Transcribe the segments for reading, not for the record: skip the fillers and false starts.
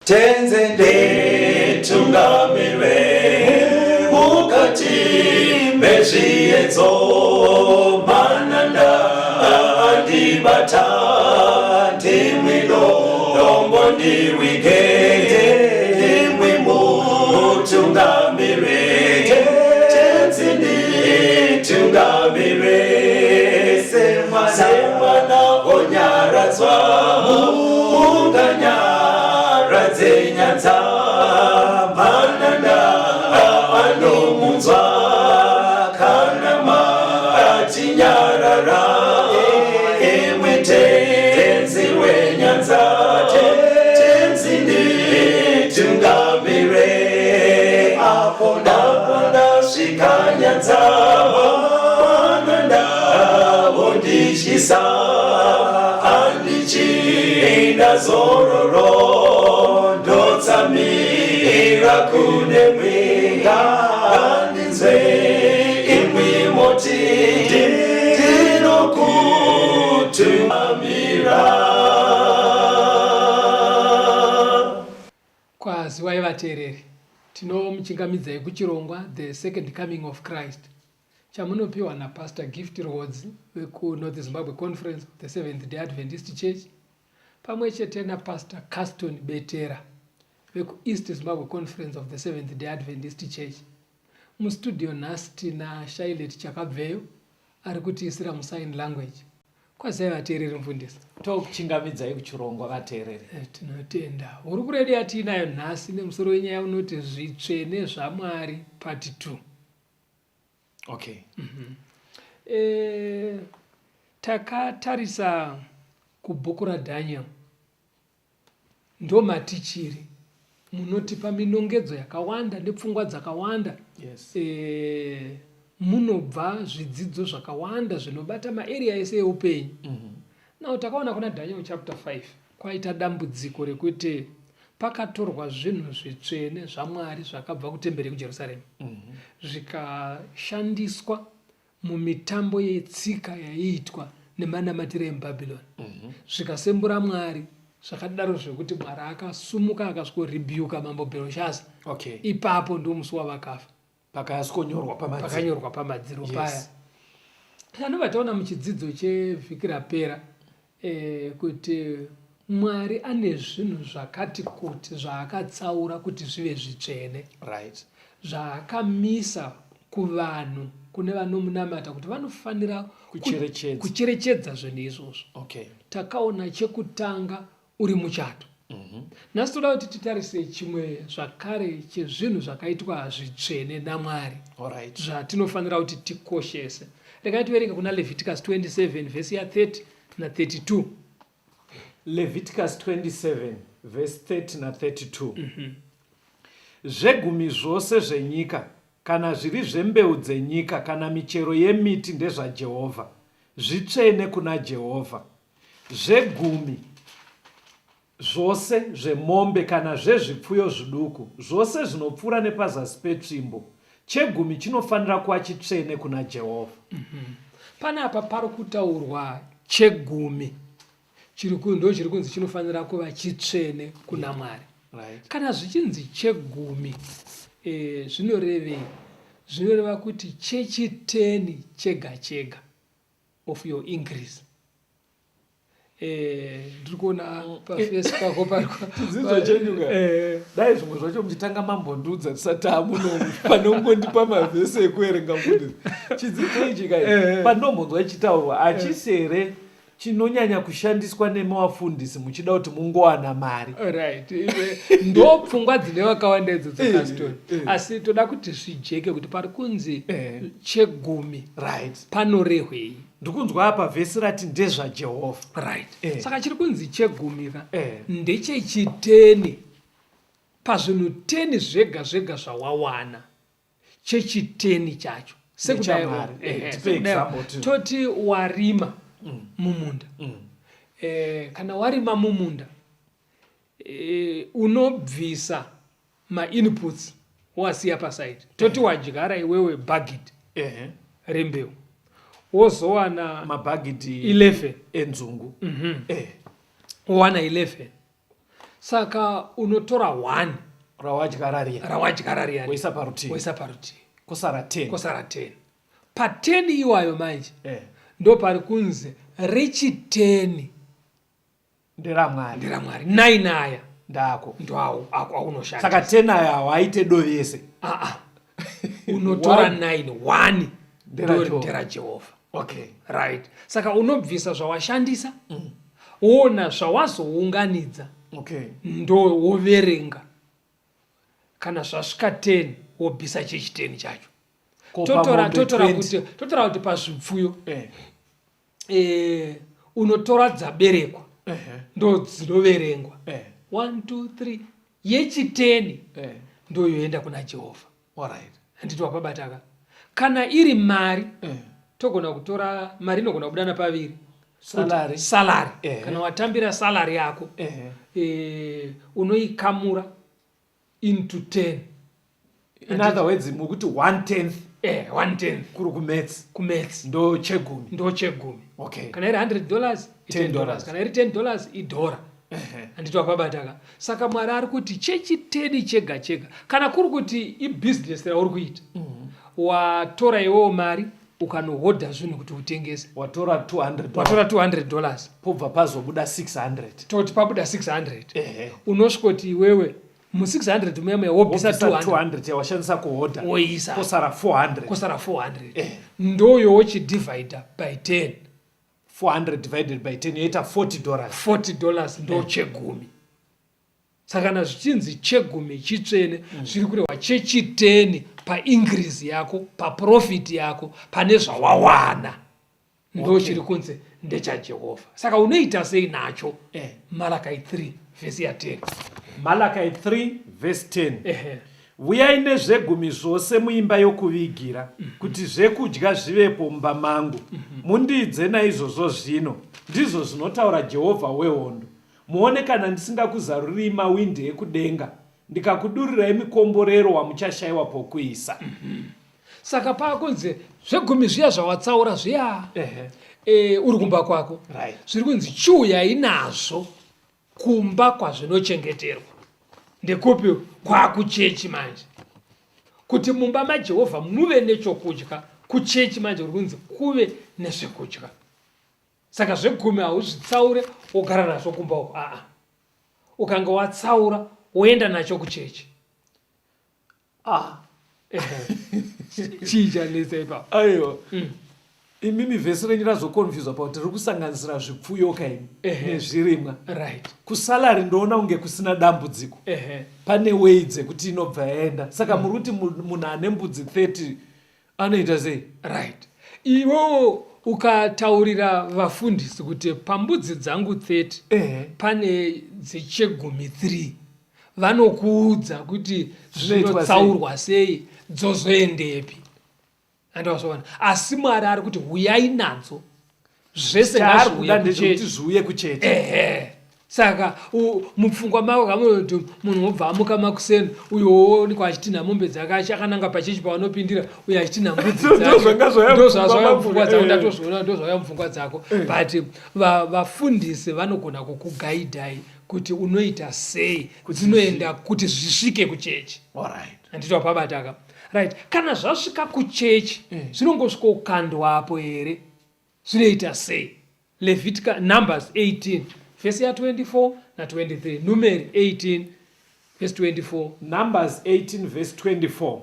tenzende tungamire mukati mezviedzo mananda andibata ndimwino dombo ndiwike ndimwimu tungamire tenzende tungamire semwana onyaradzwa unganyaradzwe nyanza mananda anomunzwa kana machinyarara imwe tenzi wenyanza tenzinde tungamire apo ndasvika nyanza mananda vondishisa andichienda zororo ndotsamira kune mwenga andinzwe imwi moti ndinokutumamira. Kwaziwai vateereri, tinomuchingamidzai kuchirongwa The Second Coming of Christ chamunopiwa naPastor Gift Rhodes wekuNorth Zimbabwe Conference of the Seventh Day Adventist Church pamwe chete naPastor Caston Betera wekuEast Zimbabwe Conference of the Seventh Day Adventist Church. Mustudio nhasi tina Shailet Chakabveyo ari kutiisira musign language. Kwazai vateereri mufundisi. Tokuchingamidzai kuchirongwa vateereri. Tinotenda. Hurumende yatinayo nhasi nemusoro wenyaya unoti zvitsvene zvaMwari part 2. Okay. Takatarisa kubhuku raDaniel. Ndo matichiri munotipa minongedzo yakawanda nepfungwa dzakawanda. Yes. Munobva zvidzidzo zvakawanda zvinobata maeria ese eupenyu. Now takaona kuna Daniel chapter 5 kwaita dambudziko rekuti pakatorwa zvinhu zvitsvene zvaMwari zvakabva kutemberi kuJerusarema zvikashandiswa mumitambo yetsika yaiitwa nemanamatiro emuBhabhironi zvikasembura Mwari zvakadaro zvekuti Mwari akasumuka akasvikorebuka mambo Bheroshaza. Okay. Ipapo ndo musi wavakafa pakanyorwa pamadziro paya. Anobva taona muchidzidzo chevhiki rapera kuti Mwari ane zvinhu zvakati kuti zvaakatsaura kuti zvive zvitsvene, right, zvaakamisa kuvanhu kune vanomunamata kuti vanofanira kucherechedza zvinhu izvozvo. Okay. Takaona chekutanga uri muchato. Nhasi toda kuti titarise chimwe zvakare chezvinhu zvakaitwa zvitsvene naMwari zvatinofanira kuti tikoshese. Regai tiverenge kuna Leviticus 27 vhesi ya 30 na 32. Leviticus 27 verse 30 na 32. Zvegumi zvose zvenyika kana zviri zvembeu dzenyika kana michero yemiti ndezvaJehovha, zvitsvene kuna Jehovha. Zvegumi zvose zvemombe kana zvezvipfuyo zviduku zvose zvinopfuura nepazasi petsvimbo, chegumi chinofanira kuva chitsvene kuna Jehovha. Panapa pari kutaurwa chegumi ndo chiri kunzi chinofanira kuva chitsvene kuna Mwari. Right. Kana zvichinzi chegumi zvinorevei? Zvinoreva kuti chechiteni chega chega of your increase. Ndiri kuona pafesi pako chidzidzo chenyu dai zvimwe zvacho muchitanga mambondudza tisati panongondipa mavhesi ekuerenga mufundisi. Chidzidzo ichi panombonzwa chitaurwa achisere chinonyanya kushandiswa nemavafundisi muchida kuti mungowana mari. Right. Ndo pfungwa dzine vakawanda idzodzo Caston. Asi toda kuti zvijeke kuti pari kunzi chegumi. Right. Panorehwei? Ndikunzwa apa vhesi rati ndezvaJehovha. Right. Saka chiri kunzi chegumi ndechechiteni pazvinhu 10 zvega zvega zvawawana. Chechiteni chacho. Sekudai toti warima mumunda. Kana warima mumunda unobvisa ma-inputs wasiya paside. Toti wadyara iwewe bhagidhi rembeu wozowana mabhagidhi 11 enzungu. Wana 11. Saka unotora 1 rawadyarariya woisa parutivi kosara 10 pa10 iwayo manje ndo pari kunzi rechi10 nderamwari 9 aya ndako ndo aunoshanda. saka 10 aya hawaite do yese unotora 1 ndera Jehovha. Okay, right. Saka unobvisa zvawashandisa wona zvawazounganidza ndo woverenga. Kana zvasvika 10 wobvisa chechi10 chacho. Totora kuti pazvipfuyo unotora dzaberekwa ndo dzinoverengwa 1 2 3 yechi10 ndo yoenda kuna Jehovha. Alright. Handiti wapabataka. Kana iri mari togona kutora mari inogona kubudana paviri salary. Kana watambira salary yako unoikamura into 10. In other words mukuti 1/10 kuri kumets ndo chegumi. Okay. Kana iri $100 $10 kana iri $10 idora. Handiti wapabataka. Saka Mwari ari kuti chechi10 chega kana kuri kuti ibusiness rauri kuita watora iwewo mari ukanohodha zvinhu kuti utengese watora $200 pobva pazobuda 600 toti pabuda 600 unosvikoti iwewe mu600 muyamwe wobvisa 200 yawashandisa kuhodha woisa kosara 400 ndoyo wochidivhaidha by 10 400 divided by 10 yoita $40 ndo chegumi. Saka na zvichinzi chegumi chitsvene zviri kurehwa chechi10 paingrease yako paprofit yako pane zvawawana ndo chiri kunze ndechaJehovha. Saka unoita sei nacho? Malachi 3 vhesi ya10. Malachi 3 verse 10. Uyai nezvegumi zvose muimba yokuvigira kuti zvekudya zvivepo mumba mangu. Mundidze naizvozvo zvino ndizvo zvinotaura Jehovha wehondo. Muone kana ndisingakuzaruriri mawindi ekudenga ndikakudurirai mikomborero wamuchashayiwa pokuisa. Saka pakunze zvegumi zviya zvawatsaura zviya uri kumba kwako zviri kunzi chiuyai nazvo kumba kwazvinochengeterwa. Ndekupi? Kwakuchechi manje. Kuti mumba maJehovha muve nechokudya, kuchechi manje uri kunzi kuve nezvekudya. Saka zvegumi hauzvitsaure wogara nazvo kumba uko. Ukanga watsaura woenda nacho kuchechi. Chii chanetsa ipapo? Aiwa. Imimi vhesi renyu razokonfyuza pauti riri kusanganisira zvipfuyo kaini nezvirimwa. Right. Kusalari ndoona kunge kusina dambudziko. Pane wei dzekuti inobva yaenda. Saka muri kuti munhu ane mbudzi 30 anoita sei? Right. Iwo ukataurira vafundisi kuti pambudzi dzangu 30 pane dzechegumi 3 vanokuudza kuti zvinotsaurwa sei dzozoendepi. Andosona asi Mwari ari kuti huyai nadzo zvese zviuye kuchechi. Saka mupfungwa mako kamunoti munhu wobva amuka makuseni uyo woonekwa achitinha mombe dzake akananga pachechi pawanopindira uyo achitinha mbudzi ndozvazvauya mupfungwa dzako ndatozviona ndozvauya mupfungwa dzako but vafundisi vanogona kukugaidhai kuti unoita sei dzinoenda kuti zvisvike kuchechi. Handiti wapabataka. Right. Kana zvasvika kuchechi zvinongosvika kukandwapo here zvinoita sei? Numbers 18 vhesi ya24 na23. Numeri 18 vhesi 24. Numbers 18 vhesi 24.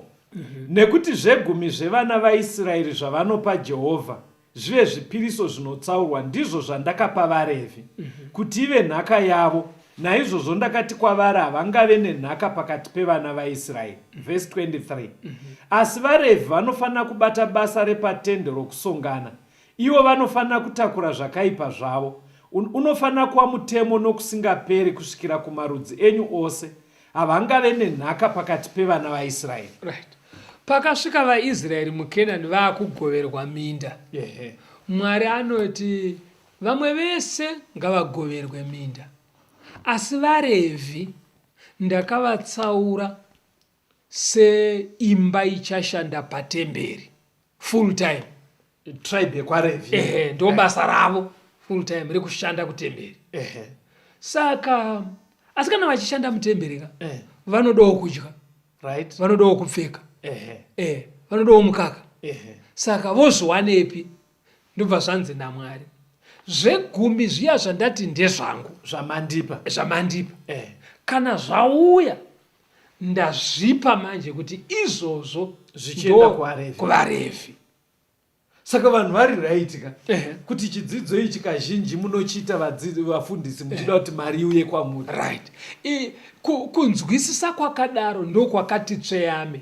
Nekuti zvegumi zvevana vaIsraeri zvavanopa Jehovha zvive zvipiriso zvinotsaurwa ndizvo zvandakapa vaRevhi kuti ive nhaka yavo. Naizvozvo ndakati kwavari havangave nenhaka pakati pevana vaIsraeri. Verse 23. Asi vaRevhi vanofanira kubata basa repatende rokusongana. Ivo vanofanira kutakura zvakaipa zvavo. Unofanira kuva mutemo nokusingaperi kusvikira kumarudzi enyu ose. Havangave nenhaka pakati pevana vaIsraeri. Right. Pakasvika vaIsraeri muKenani vaakugoverwa minda. Mwari anoti vamwe vese ngavagoverwe minda. Asi vaRevhi ndakavatsaura seimba ichashanda patemberi full time. Tribe yekwaRevhi. Ndo basa ravo full time rekushanda kutemberi. Saka asi kana vachishanda mutemberi vanodawo kudya, right, vanodawo kupfeka, vanodawo mukaka. Saka vozviwanepi? Ndobva zvanzi naMwari, zvegumi zviya zvandati ndezvangu zvamandipa, kana zvauya ndazvipa manje kuti izvozvo zvichienda kuvaRevhi. Saka vanhu vari raitika kuti chidzidzo ichi kazhinji munochiita vafundisi muchida kuti mari iuye kwamuri. Right. Kunzwisisa kwakadaro ndokwakati tsveyame.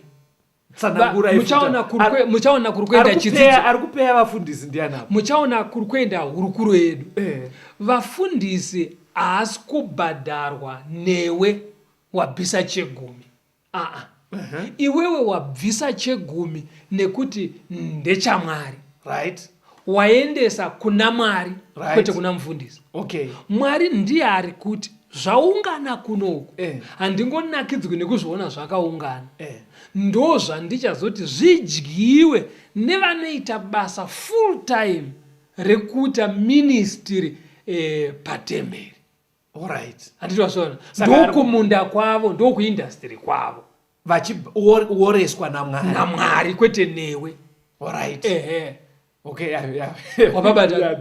Muchaona kuri kuenda chidzidzo. Ari kupeya vafundisi ndianapo. Muchaona kuri kuenda hurukuro yedu. Vafundisi haasi kubhadharwa newe wabvisa chegumi. Iwewe wabvisa chegumi nekuti ndechaMwari. Right. Waendesa kuna Mwari, kwete kuna mufundisi. Mwari ndiye ari kuti zvaungana kunoku handingonakidzwi nekuzviona zvakaungana. Ndo zvandichazoti zvidyiwe nevanoita basa full time rekuita ministry patemberi. Handiti wazviona? Ndokumunda kwavo, ndokuindastry kwavo. Vachiworeswa naMwari kwete newe. Wababata.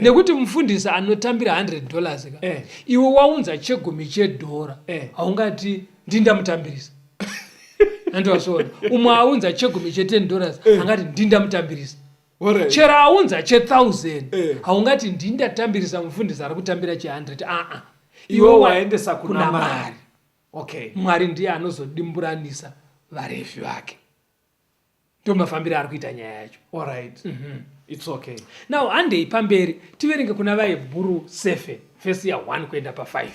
Nekuti mufundisi anotambira $100 iwe waunza chegumi $1 haungati ndindamutambirisa. Handwasvona. Umwe aunza chegumi $10 angati ndindamutambirisa. Chero aunza $1,000 haungati ndindatambirisa mufundisi ari kutambira $100. Iwe waendesa kuna Mwari. Mwari ndiye anozodimburanisa vaRevhi vake. Ndomafambiro ari kuita nyaya yacho. It's okay. Now handei pamberi tiverenge kuna vaHebheru 7 verse 1 kuenda pa5.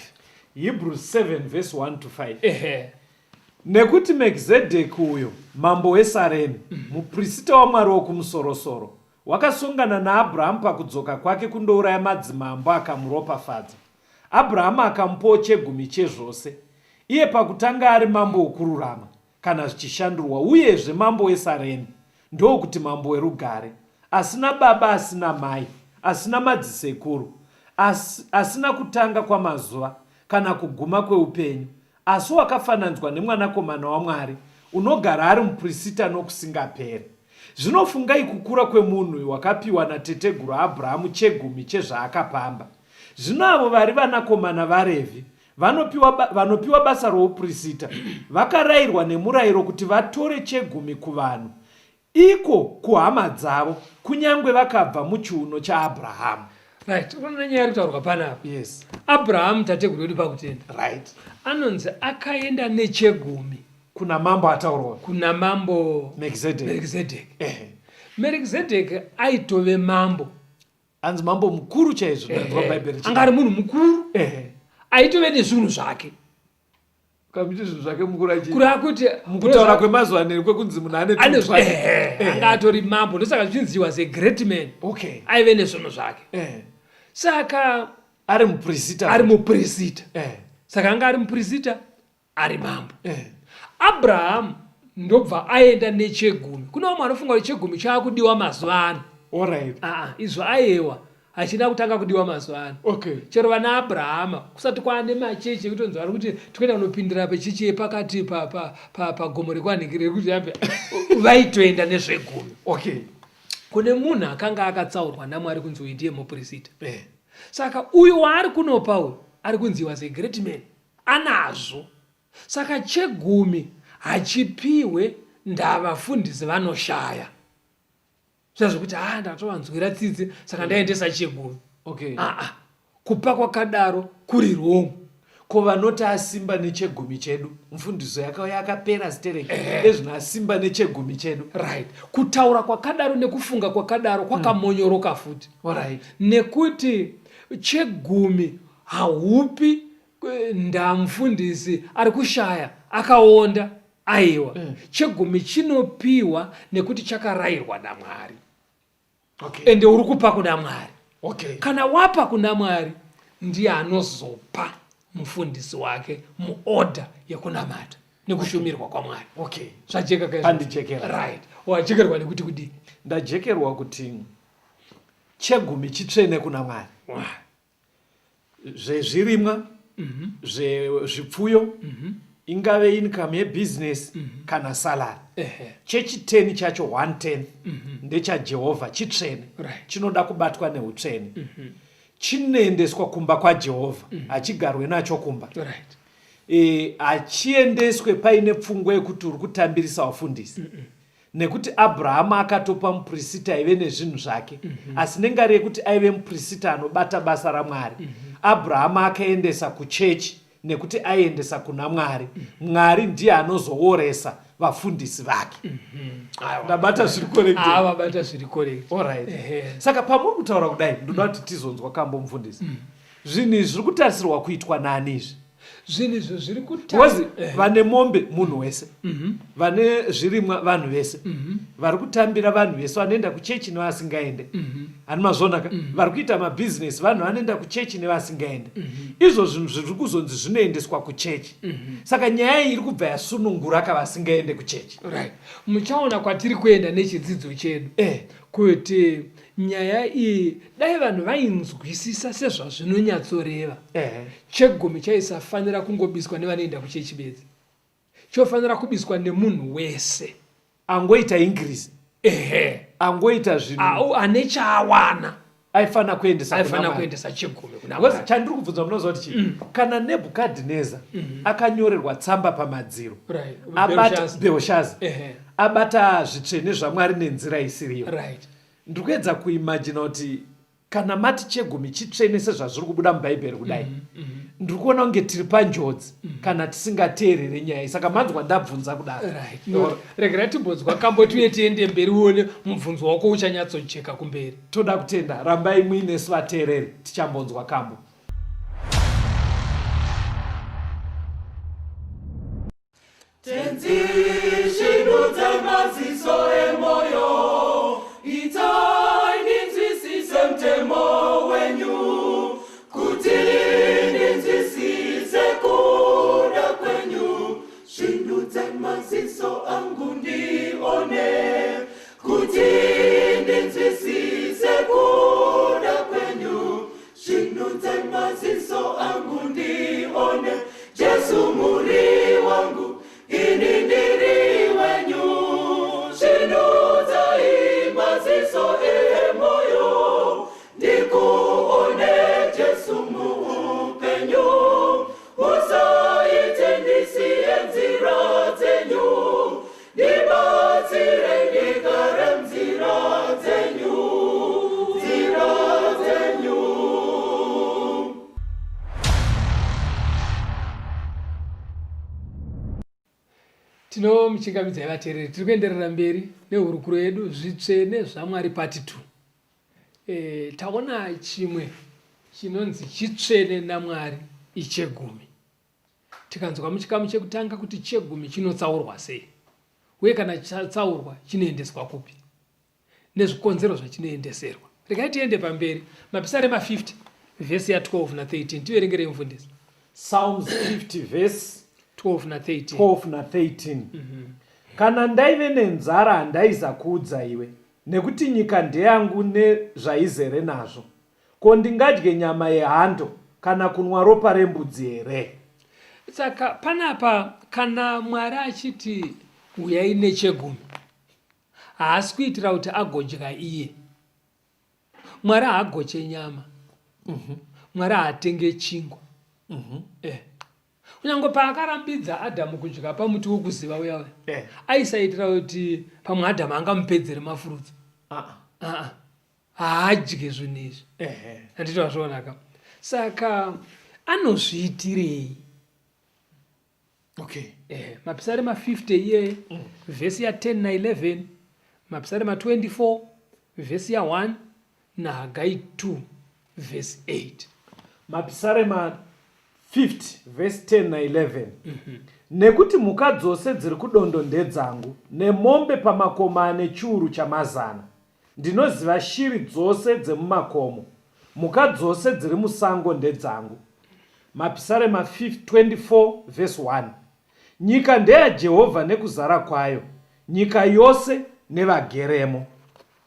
Hebrews 7 verse 1 to 5. Nekuti Melkizedeki uyo mambo weSaremi muprista waMwari wokumusoro-soro wakasungana naAbhurahama pakudzoka kwake kundouraya madzimambo akamuropafadza. Abhurahama akamupawo chegumi chezvose, iye pakutanga ari mambo wokururama kana zvichishandurwa, uyezve mambo weSaremi ndokuti mambo werugare, asina baba asina mai, asina madzisekuru, asina kutanga kwamazuva kana kuguma kweupenyu, asi wakafananzwa nemwanakomana waMwari unogara ari muprista nokusingaperi. Zvinofungai kukura kwemunhu wakapiwa nateteguru Abhurahamu chegumi chezvaakapamba. Zvino avo vari vanakomana vaRevhi vanopiwa basa rouprista vakarayirwa nemurayiro kuti vatore chegumi kuvanhu, iko kuhama dzavo, kunyange vakabva muchiuno chaAbhurahamu. Right. Unoona nyaya kutaurwa panapa. Yes. Abhurahamu tateguru wedu pakutenda. Right. Anonzi akaenda nechegumi kuna mambo ataurwa. Kuna mambo Melkizedeki. Melkizedeki aitove mambo. Anzi mambo mukuru chaizvo paBhayibheri. Angari munhu mukuru. Aitove nezvinhu zvake. Kamiti zvinhu zvake mukuru achi. Kura kuti mukutaura kwemazuva ane kwekunzi munhu ane tuntu. Anga atori mambo, ndosaka zvichinzi was a great man. Aive nezvinhu zvake. Saka ari muprista. Saka anga ari muprista ari mambo. Abraham ndobva aenda nechegumi. Kuna umwe anofunga kuti chegumi chaakudiwa mazuva ano. Izvo ayewa achida kutanga kudiwa mazuva ano. Chero vana Abrahama kusati kwaane machechi ekutonzi vari kuti tikuenda kunopindira pechechi yepakati pagomo rekwanhingiri rekuti ambe vaitoenda nezvegumi. Kune munhu akanga akatsaurwa naMwari kunzi uyu ndiye muprista. Saka uyu waari kunopa uyu ari kunzi was a great man, anazvo. Saka chegumi hachipiwe ndavafundisi vanoshaya. Zvazvokuti ndatowanzwira tsitsi saka ndaendesa chegumi. Kupa kwakadaro kuri wrong. Ko vanoti asimba nechegumi chedu, mfundiso yakauya yakapera stereki ezvino asimba nechegumi chedu. Kutaura kwakadaro nekufunga kwakadaro kwakamonyoroka futi. Nekuti chegumi haupi ndamufundisi ari kushaya akaonda aiwa. Chegumi chinopiwa nekuti chakarayirwa naMwari. Ende uri kupa kuna Mwari. Kana wapa kuna Mwari ndiye anozopa mufundisi wake muorder yekunamata nekushumirwa kwaMwari. Zvajeka kaizvo. Handijekera. Wajekerwa nekuti kudii? Ndajekerwa kuti chegumi chitsvene kuna Mwari. Zvezvirimwa zvipfuyo, ingave income yebusiness kana salary. Chechi 10 chacho 1/10 ndechaJehovha, chitsvene, chinoda kubatwa neutsvene. Chinoendeswa kumba kwaJehovha, hachigarwe nacho kumba. Hachiendeswe paine pfungwa yekuti uri kutambirisa wafundisi. Nekuti Abrahama akatopa muprista aive nezvinhu zvake, asi nengari yekuti aive muprista anobata basa raMwari, Abrahama akaendesa kuchechi nekuti aiendesa kuna Mwari. Mwari ndiye anozooresa vafundisi vake. Ndabata zviri correct. Vabata zviri correct. Alright. Saka pamuri kutaura kudai ndoda kuti tizonzwa kambo mufundisi. Zvinhu izvi zviri kutarisirwa kuitwa nani izvi? Zvinhu izvo zviri kutarisirwa vane mombe munhu wese, vane zvirimwa vanhu vese, vari kutambira vanhu vese, vanoenda kuchechi nevasingaende. Hanimazvonaka, vari kuita mabhizinesi, vanhu vanoenda kuchechi nevasingaende. Izvo zvinhu zviri kuzonzi zvinoendeswa kuchechi. Saka nyaya iyi iri kubva yasunungura kavasingaende kuchechi. Muchaona kwatiri kuenda nechidzidzo chedu kuti nyaya iyi dai vanhu vainzwisisa sezvazvinonyatsoreva, chegumi chaisafanira kungobiswa nevanoenda kuchechi bedzi, chofanira kubiswa nemunhu wese angoita ingirisi, angoita zvinhu ane chaawana aifanira kuendesa chegumi kuna Mwari. Chandiri kubvunza munozva kuti kana Nebhukadhineza akanyorerwa tsamba pamadziro, Bhelshaza abata zvitsvene zvaMwari nenzira isiriyo, ndiri kuedza kuimagina kuti kana mati chegumi chitsvene sezvazviri kubuda mubhaibheri kudai, ndiri kuona kunge tiri panjodzi kana tisingateerere nyaya. Saka manzwa ndabvunza kudaro. Regerai timbonzwa kambo tiuye tiende mberi uone mubvunzo wako uchanyatsocheka kumberi. Toda kutenda, rambai muinesu vateereri, tichambonzwa kambo. Tenzishinudze maziso emoyo, itai ninzwisise mtemo wenyu, kuti ninzwisise kuda kwenyu. Shinudze maziso angu ndione, kuti ninzwisise kuda kwenyu. Shinudze maziso angu ndione, Jesu muri wangu, ini ndiri wenyu. Shinudzai maziso emoyo, ndikuone Jesu muupenyu. Musaite ndisiye nzira dzenyu, ndibatsire ndigare nzira dzenyu, nzira dzenyu. Tinomuchingamidzai vateereri, tiri kuenderera mberi nehurukuro yedu zvitsvene zvaMwari pati 2. Taona chimwe chinonzi chitsvene naMwari ichegumi. Tikanzwa muchikamu chekutanga kuti chegumi chinotsaurwa sei, uye kana chatsaurwa chinoendeswa kupi, nezvikonzero zvachinoendeserwa. Regai tiende pamberi, Mapisarema 50 vhesi ya 12 na 13. Tiverengere mufundisi. Psalms 50 verse 12 na 13. 12 na 13. Kana ndaive nenzara handaiza kuudza iwe, nekuti nyika ndeyangu nezvaizere nazvo. Ko ndingadye nyama yehando kana kunwa ropa rembudzi here? Saka panapa kana Mwari achiti uyai nechegumi, haasi kuitira kuti agodya iye. Mwari haagoche nyama, Mwari haatenge chingwa. Kunyange paakarambidza Adhamu kudya pamuti wokuziva uya, aisaitira kuti pamwe Adhamu angamupedzere mafurutso. Haadye zvinhu izvi. Handiti wazvionaka. Saka anozviitirei? Mapisarema 50 iye vhesi ya 10 na 11, Mapisarema 24 vhesi ya 1 na Hagai 2 vhesi 8. Mapisarema 50 verse 10 na 11. Nekuti mhuka dzose dziri kudondo ndedzangu, nemombe pamakomo ane chiuru chamazana. Ndinoziva shiri dzose dzemumakomo, mhuka dzose dziri musango ndedzangu. Mapisarema 24 verse 1. Nyika ndeyaJehovha nekuzara kwayo, nyika yose nevageremo.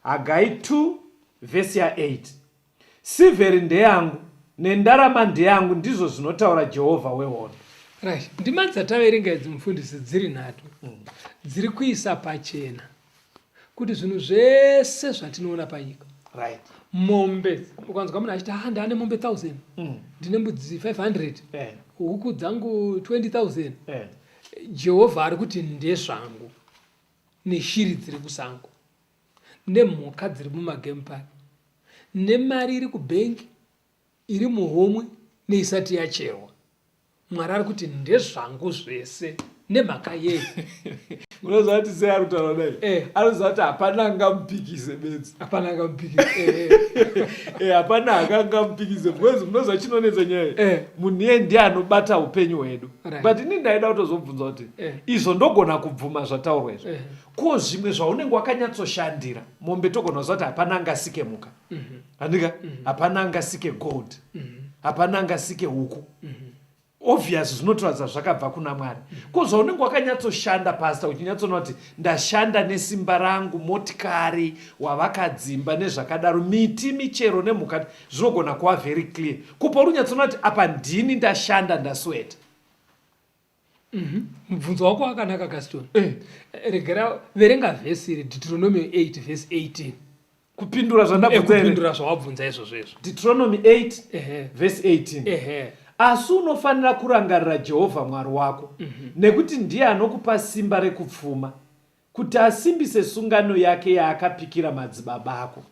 Hagai 2 verse ya 8. Sivheri ndeyangu, nendarama ndeyangu ndizvo zvinotaura Jehovha wehondo. Right. Ndima dzataverenga idzi mufundisi dziri 3 dziri kuisa pachena kuti zvinhu zvese zvatinoona panyika. Right. Mombe ukanzwa munhu achiti ndane mombe 1000 ndine mbudzi 500 huku dzangu 20,000 Jehovha ari kuti ndezvangu neshiri dziri kusango nemhuka dziri mumagame park nemari iri kubhengi iri muhomwe neisati yacherwa. Mwari ari kuti ndezvangu zvese nemhaka yedu. Unoziva kuti sei ari kutaura kudai? Anoziva kuti hapana angamupikise bedzi. Hapana angamupikise. Hapana angamupikise. Because munoziva chinonetsa nyaya. Munhu iye ndiye anobata upenyu hwedu. But ini ndaida kutozobvunza kuti izvo ndogona kubvuma zvataurwa izvo. Ko zvimwe zvaunenge wakanyatsoshandira mombe togona kuziva kuti hapana angasike muka. Handika? Hapana angasike gold. Hapana angasike huku. Obvious zvinotaridza zvakabva kuna Mwari. Ko zvaunenge wakanyatsoshanda pastor uchinyatsoona kuti ndashanda nesimba rangu, motikari wavakadzimba nezvakadaro, miti, michero nemhuka, zvinogona kuva very clear. Ko paunyatsoona kuti apa ndini ndashanda ndasweta. Mubvunzo wako wakanaka Gaston. Regera verenga vhesi iri Deuteronomy 8 verse 18. Kupindura zvandabvunza ere? Kupindura zvawabvunza izvozvo. Deuteronomy 8 verse 18. Asi unofanira kurangarira Jehovha Mwari wako, nekuti ndiye anokupa simba rekupfuma, kuti asimbise sungano yake yaakapikira madzibaba ako.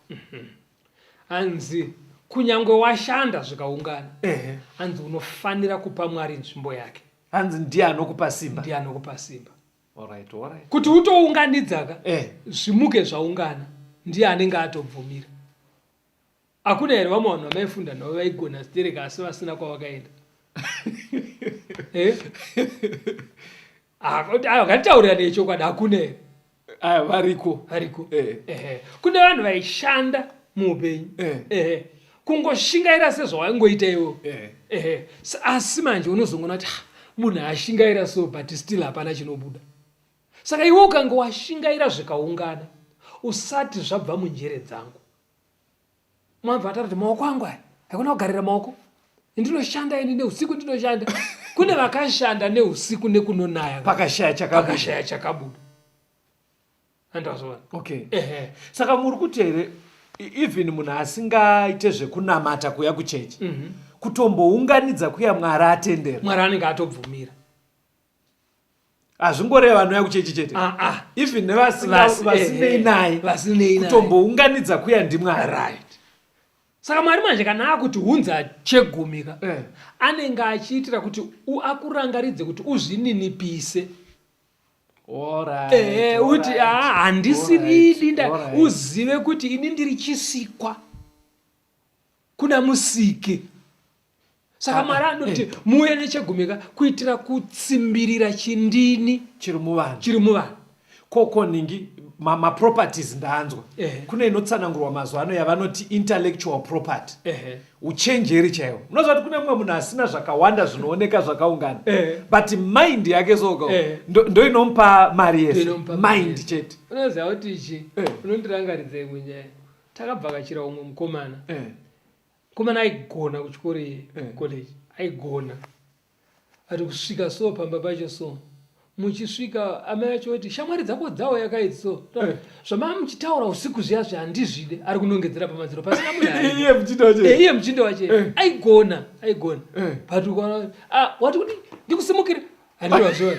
Hanzi kunyangwe washanda zvikaungana, hanzi unofanira kupa Mwari nzvimbo yake. Hanzi ndiye anokupa simba. Ndiye anokupa simba. Alright. Kuti utounganidzaka, zvimuke zvaungana, ndiye anenge atobvumira. Hakuna here vamwe vanhu vamaifunda navo vaigona stereka asi vasina kwavakaenda. Ngataurira nechokwadi, hakuna here. Variko. Kune vanhu vaishanda muupenyu. Kungoshingaira sezvawaingoita iwo. Asi manje unozongoona kuti munhu ashingaira so but still hapana chinobuda. Saka iwe ukanga washingaira zvikaungana, usati zvabva munjere dzangu. Mwabva atati maoko angu aya hakuna kugarira maoko, ndinoshanda ini neusiku ndinoshanda. Kune vakashanda neusiku nekunonaya pakashaya chakabuda. Andazova. Okay. Saka muri kuti here even munhu asingaite zvekunamata kuya kuchechi, kutombounganidza kuya Mwari atendera, Mwari anenge atobvumira. Hazvingoreva vanouya kuchechi chete. Even nevasinei naye kutombounganidza kuya ndiMwari. Right. Saka Mwari manje kana akuti hunza chegumika, anenge achiitira kuti akurangaridze kuti uzvininipise. Uti handisiridi uzive kuti ini ndiri chisikwa kuna musiki. Saka Mwari anoti muuye nechegumika kuitira kutsimbirira chindini chiri muvanhu. Koko ningi maproperties ndaanzwa. Kune inotsanangurwa mazuva ano yavanoti intellectual property. Uchenjeri chaiwo. Munoziva kuti kune mumwe munhu asina zvakawanda zvinooneka zvakaungana. But mind yake soga ndo inomupa mari yese. Mind chete. Unoziva kuti ichi unondirangaridza imwe nyaya. Takabvakachira umwe mukomana. Mukomana aigona kuchikoro college. Aigona. Ari kusvika so pamba pacho so. Muchisvika amai acho kuti shamwari dzako dzawo yakaiti so. Zvamama muchitaura usiku zviya zvihandizvide, ari kunongedzera pamadziro pasina munhu. Iye muchindo wache. Aigona. But ukaona wati kuti ndikusimukire. Handizvazvo.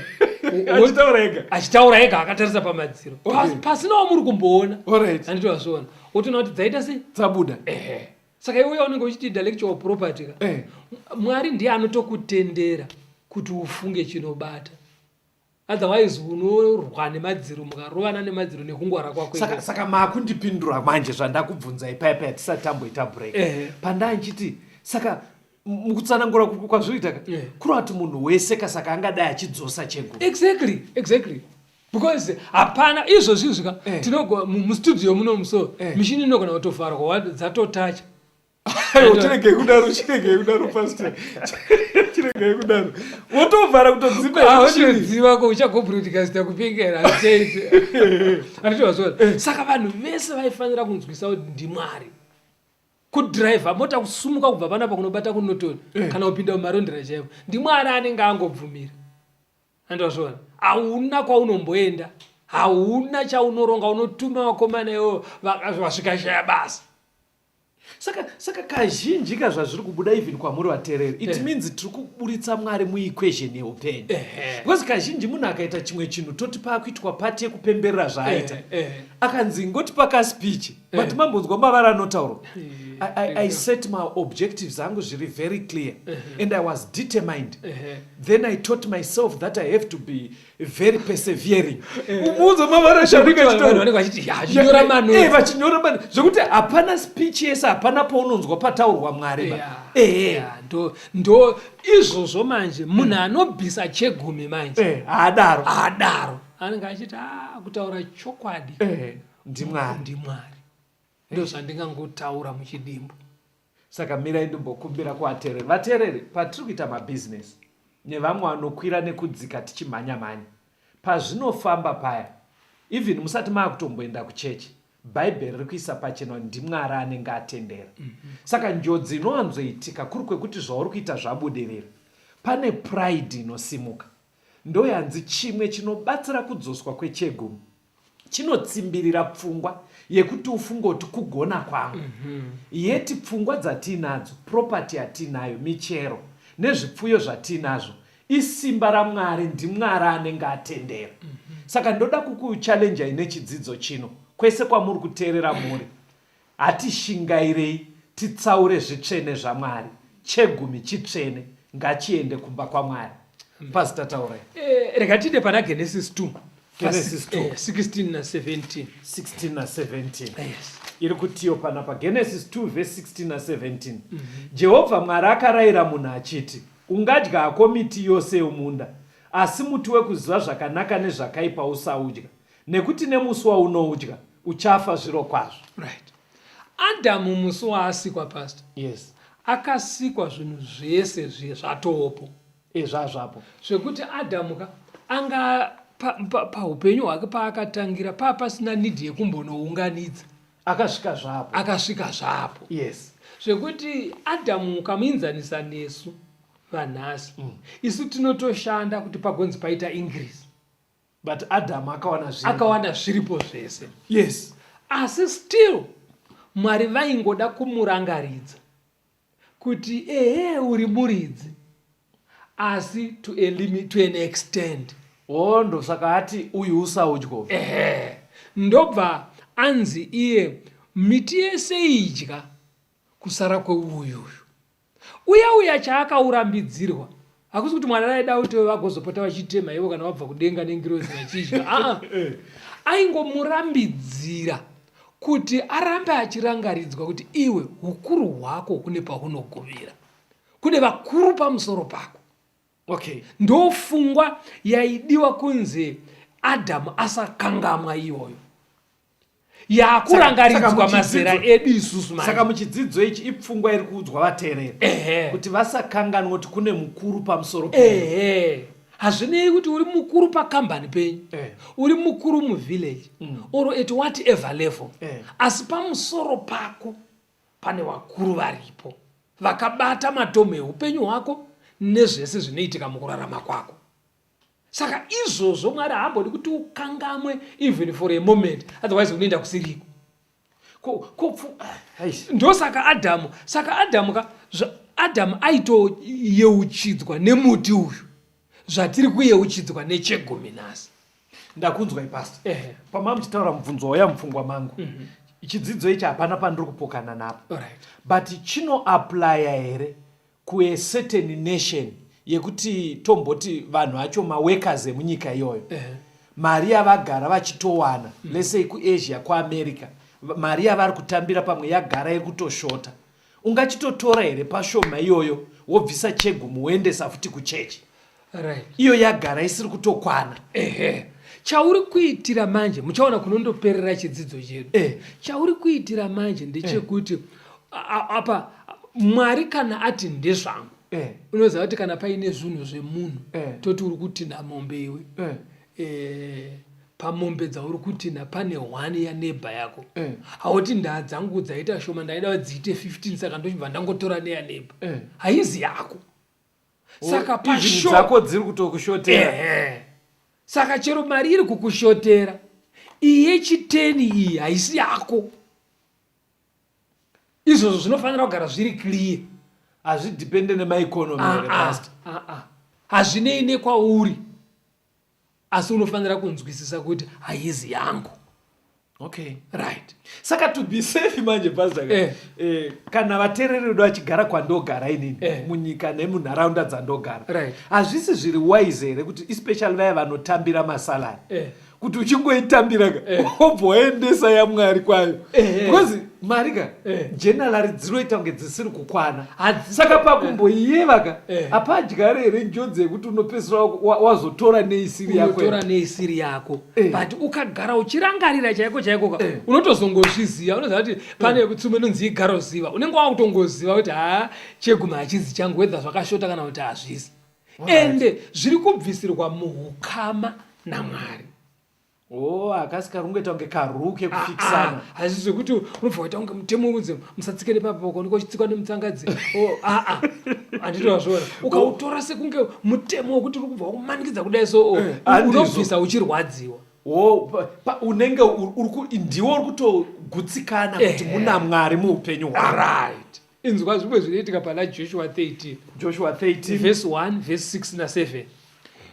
Achitaura ega akatarisa pamadziro. Pasinawo muri kumboona. Handizvazvo. Utoona kuti dzaita sei? Dzabuda. Saka iwe unenge uchiti intellectual property. Mwari ndiye anotokutendera kuti ufunge chinobata. Otherwise unorwa nemadziro, mukarovana nemadziro nekungwara kwako. Saka makundipindura manje zvandakubvunza ipaipa yatisati tamboita break. Pandanchiti saka mukutsanangura kwazvinoita kuri kuti munhu wese kasaka angadai achidzosa chegumi. Exactly. Because hapana izvozvi zvika tinogo mustudio muno muso mishini inogona kutofara kwa dzatotacha. Chirege kudaro pastor. Chirege kudaro. Wotovhara kutodzipa uchiziva ko uchagobroadcasta kupingera chete. Anditozvo. Saka vanhu vese vaifanira kunzwisa kuti ndiMwari. kudhiraivha mota kusumuka kubva panapa kunobata kunotoni kana kupinda mumarondera chaivo ndimwari anenge angobvumira andozvona hauna kwaunomboenda hauna chaunoronga unotuma vakomana ivo vasvikashaya basa saka kazhinji kazvazviri kubuda even kwamuri vateereri it means tiri kuburitsa mwari muequation yeupenyu because kazhinji munhu akaita chimwe chinhu toti paakuitwa pati yekupemberera zvaaita akanzi ngoti pakaspeech but mambonzwa mavara anotaurwa I set my objectives angu zviri very clear and I was determined then I taught myself that I have to be very persevering umunzo mavara vachinyora mano zvekuti hapana speech yese hapana paunonzwa pataurwa mwari ndo izvozvo manje munhu anobvisa chegumi manje haadaro anenge achiti kutaura chokwadi ndimwari ndo zvandingangotaura muchidimbu. Saka mirai ndimbokumbira kuvateereri vateereri patiri kuita mabhizinesi nevamwe vanokwira nekudzika tichimhanya-mhanya pazvinofamba paya even musati maakutomboenda kuchechi bhaibheri riri kuisa pachena ndimwari anenge atendera saka njodzi inowanzoitika kuri kwekuti zvauri kuita zvabudirira pane pride inosimuka ndoyanzi chimwe chinobatsira kudzoswa kwechegumi chinotsimbirira pfungwa yekuti ufungoti kugona kwangu yeti pfungwa dzatinadzo property yatinayo michero nezvipfuyo zvatinazvo isimba ramwari ndimwari anenge atendera saka ndoda kukuchallenja ine chidzidzo chino kwese kwamuri kuteerera muri hatishingairei titsaure zvitsvene zvamwari chegumi chitsvene ngachiende kumba kwamwari pastor taurai rega tide pana Genesis 2 Genesis 16 na 17 16 na 17 yes. iri kutiyo panapa Genesis 2 verse 16 na 17 Jehovha mwari akarayira munhu achiti ungadya hako miti yose yomunda asi muti wekuziva zvakanaka nezvakaipa usaudya nekuti nemusi waunoudya uchafa zviro kwazvo right. Adamu musi waasikwa pastor yes. akasikwa zvinhu zvese zvatopo zvazvapo zvekuti Adamu anga paupenyu hwake paakatangira pasina nidhi yekumbonounganidza akasvika zvapo yes. zvekuti Adamu ukamuinzanisa nesu vanhasi isu tinotoshanda kuti pagonzi paita increase but Adamu akawana zviripo zvese yes. asi still mwari vaingoda kumurangaridza kuti uri muridzi asi to an extent ndo saka ati uyu usaudyo ndobva anzi iye miti yese idya kusara kweuyuyu uya chaakaurambidzirwa hakusi kuti mwari aida kuti vagozopota vachitema ivo kana vabva kudenga nengirozi vachidya aingomurambidzira kuti arambe achirangaridzwa kuti iwe ukuru hwako kune paunogumira kune vakuru pamusoro pako okay. ndofungwa yaidiwa kunzi Adamu asakangamwa iyoyo yakurangaridzwa mazera edu isusu manje saka muchidzidzo ichi ipfungwa iri kuudzwa vateereri kuti vasakanganwa kuti kune mukuru pamusoro hazvinei kuti uri mukuru pakambani penyu uri mukuru muvillage or at whatever level asi pamusoro pako pane vakuru varipo vakabata matomo eupenyu hwako nezvese zvinoitika mukurarama kwako saka izvozvo mwari haambodi kuti ukangamwe even for a moment otherwise unoenda kusiriko ndosaka Adamu aitoyeuchidzwa nemuti uyu zvatiri kuyeuchidzwa nechegumi nhasi ndakunzwa ipastor pamama muchitaura mubvunzo wauya mupfungwa mangu chidzidzo ichi hapana pandiri kupokana napo but chinoaplya here kue certain nation yekuti tomboti vanhu vacho maworkers emunyika iyoyo mari yavagara vachitowana lesei kuasia kuamerica mari yavari kutambira pamwe yagara iri kutoshota ungachitotora here pashoma iyoyo wobvisa chegumi woendesa futi kuchechi iyo yagara isiri kutokwana chauri kuitira manje muchaona kunondoperera chidzidzo chedu chauri kuitira manje ndechekuti apa mwari kana ati ndezvangu unoziva kuti kana paine zvinhu zvemunhu toti uri kutinha mombe iwe pamombe dzauri kutina pane 1 yanebha yako hauti ndaa dzangu dzaita shoma ndaida dziite 15 saka ndochibva ndangotora neyanebha haizi yako saka dzako dziri kutokushotera saka chero mari iri kukushotera iye chiteni iyi haisi yako. Izvozvo zvinofanira kugara zviri clear. Hazvidepende nemaikonomi here pastor. Hazvinei nekwauri. Asi unofanira kunzwisisa kuti haizi yangu. Okay. Right. Saka to be safe manje pastor. Kana vateereri vedu vachigara kwandogara inini munyika nemunharaunda dzandogara. Right. Hazvisi zviri wise here kuti especially vaya vanotambira masalari. Kuti uchingoitambira obva waendesa yaMwari kwayo. Because mari ka generally dzinoita kunge dzisiri kukwana. Saka pakumboiyeva apadyare here njodzi yekuti unopedzisira wazotora neisiri yako. Unotora neisiri yako. But ukagara uchirangarira chaiko chaiko unotozongozviziva. Unoziva kuti pane tsumo inonzi igaroziva. Unenge wakutongoziva kuti cheguma hachizi changu whether zvakashota kana kuti hazvisi. Ende zviri kubvisirwa muhukama naMwari. Akasika rungoita kunge karuke kufikisana. Hazisi zvekuti unobva waita kunge mutemo unzi musatsikire papako ndikochitsikwa nemutsangadzi. Handito zvona. Ukautora sekunge mutemo wekuti uri kubva kumanikidza kudai so unobvisa uchirwadziwa. Unenge ndiwo uri kutogutsikana kuti muna Mwari muupenyu hwako. Right. Inzwa zvimwe zvinoitika pana Joshua 13. Joshua 13 verse 1, verse 6 na 7.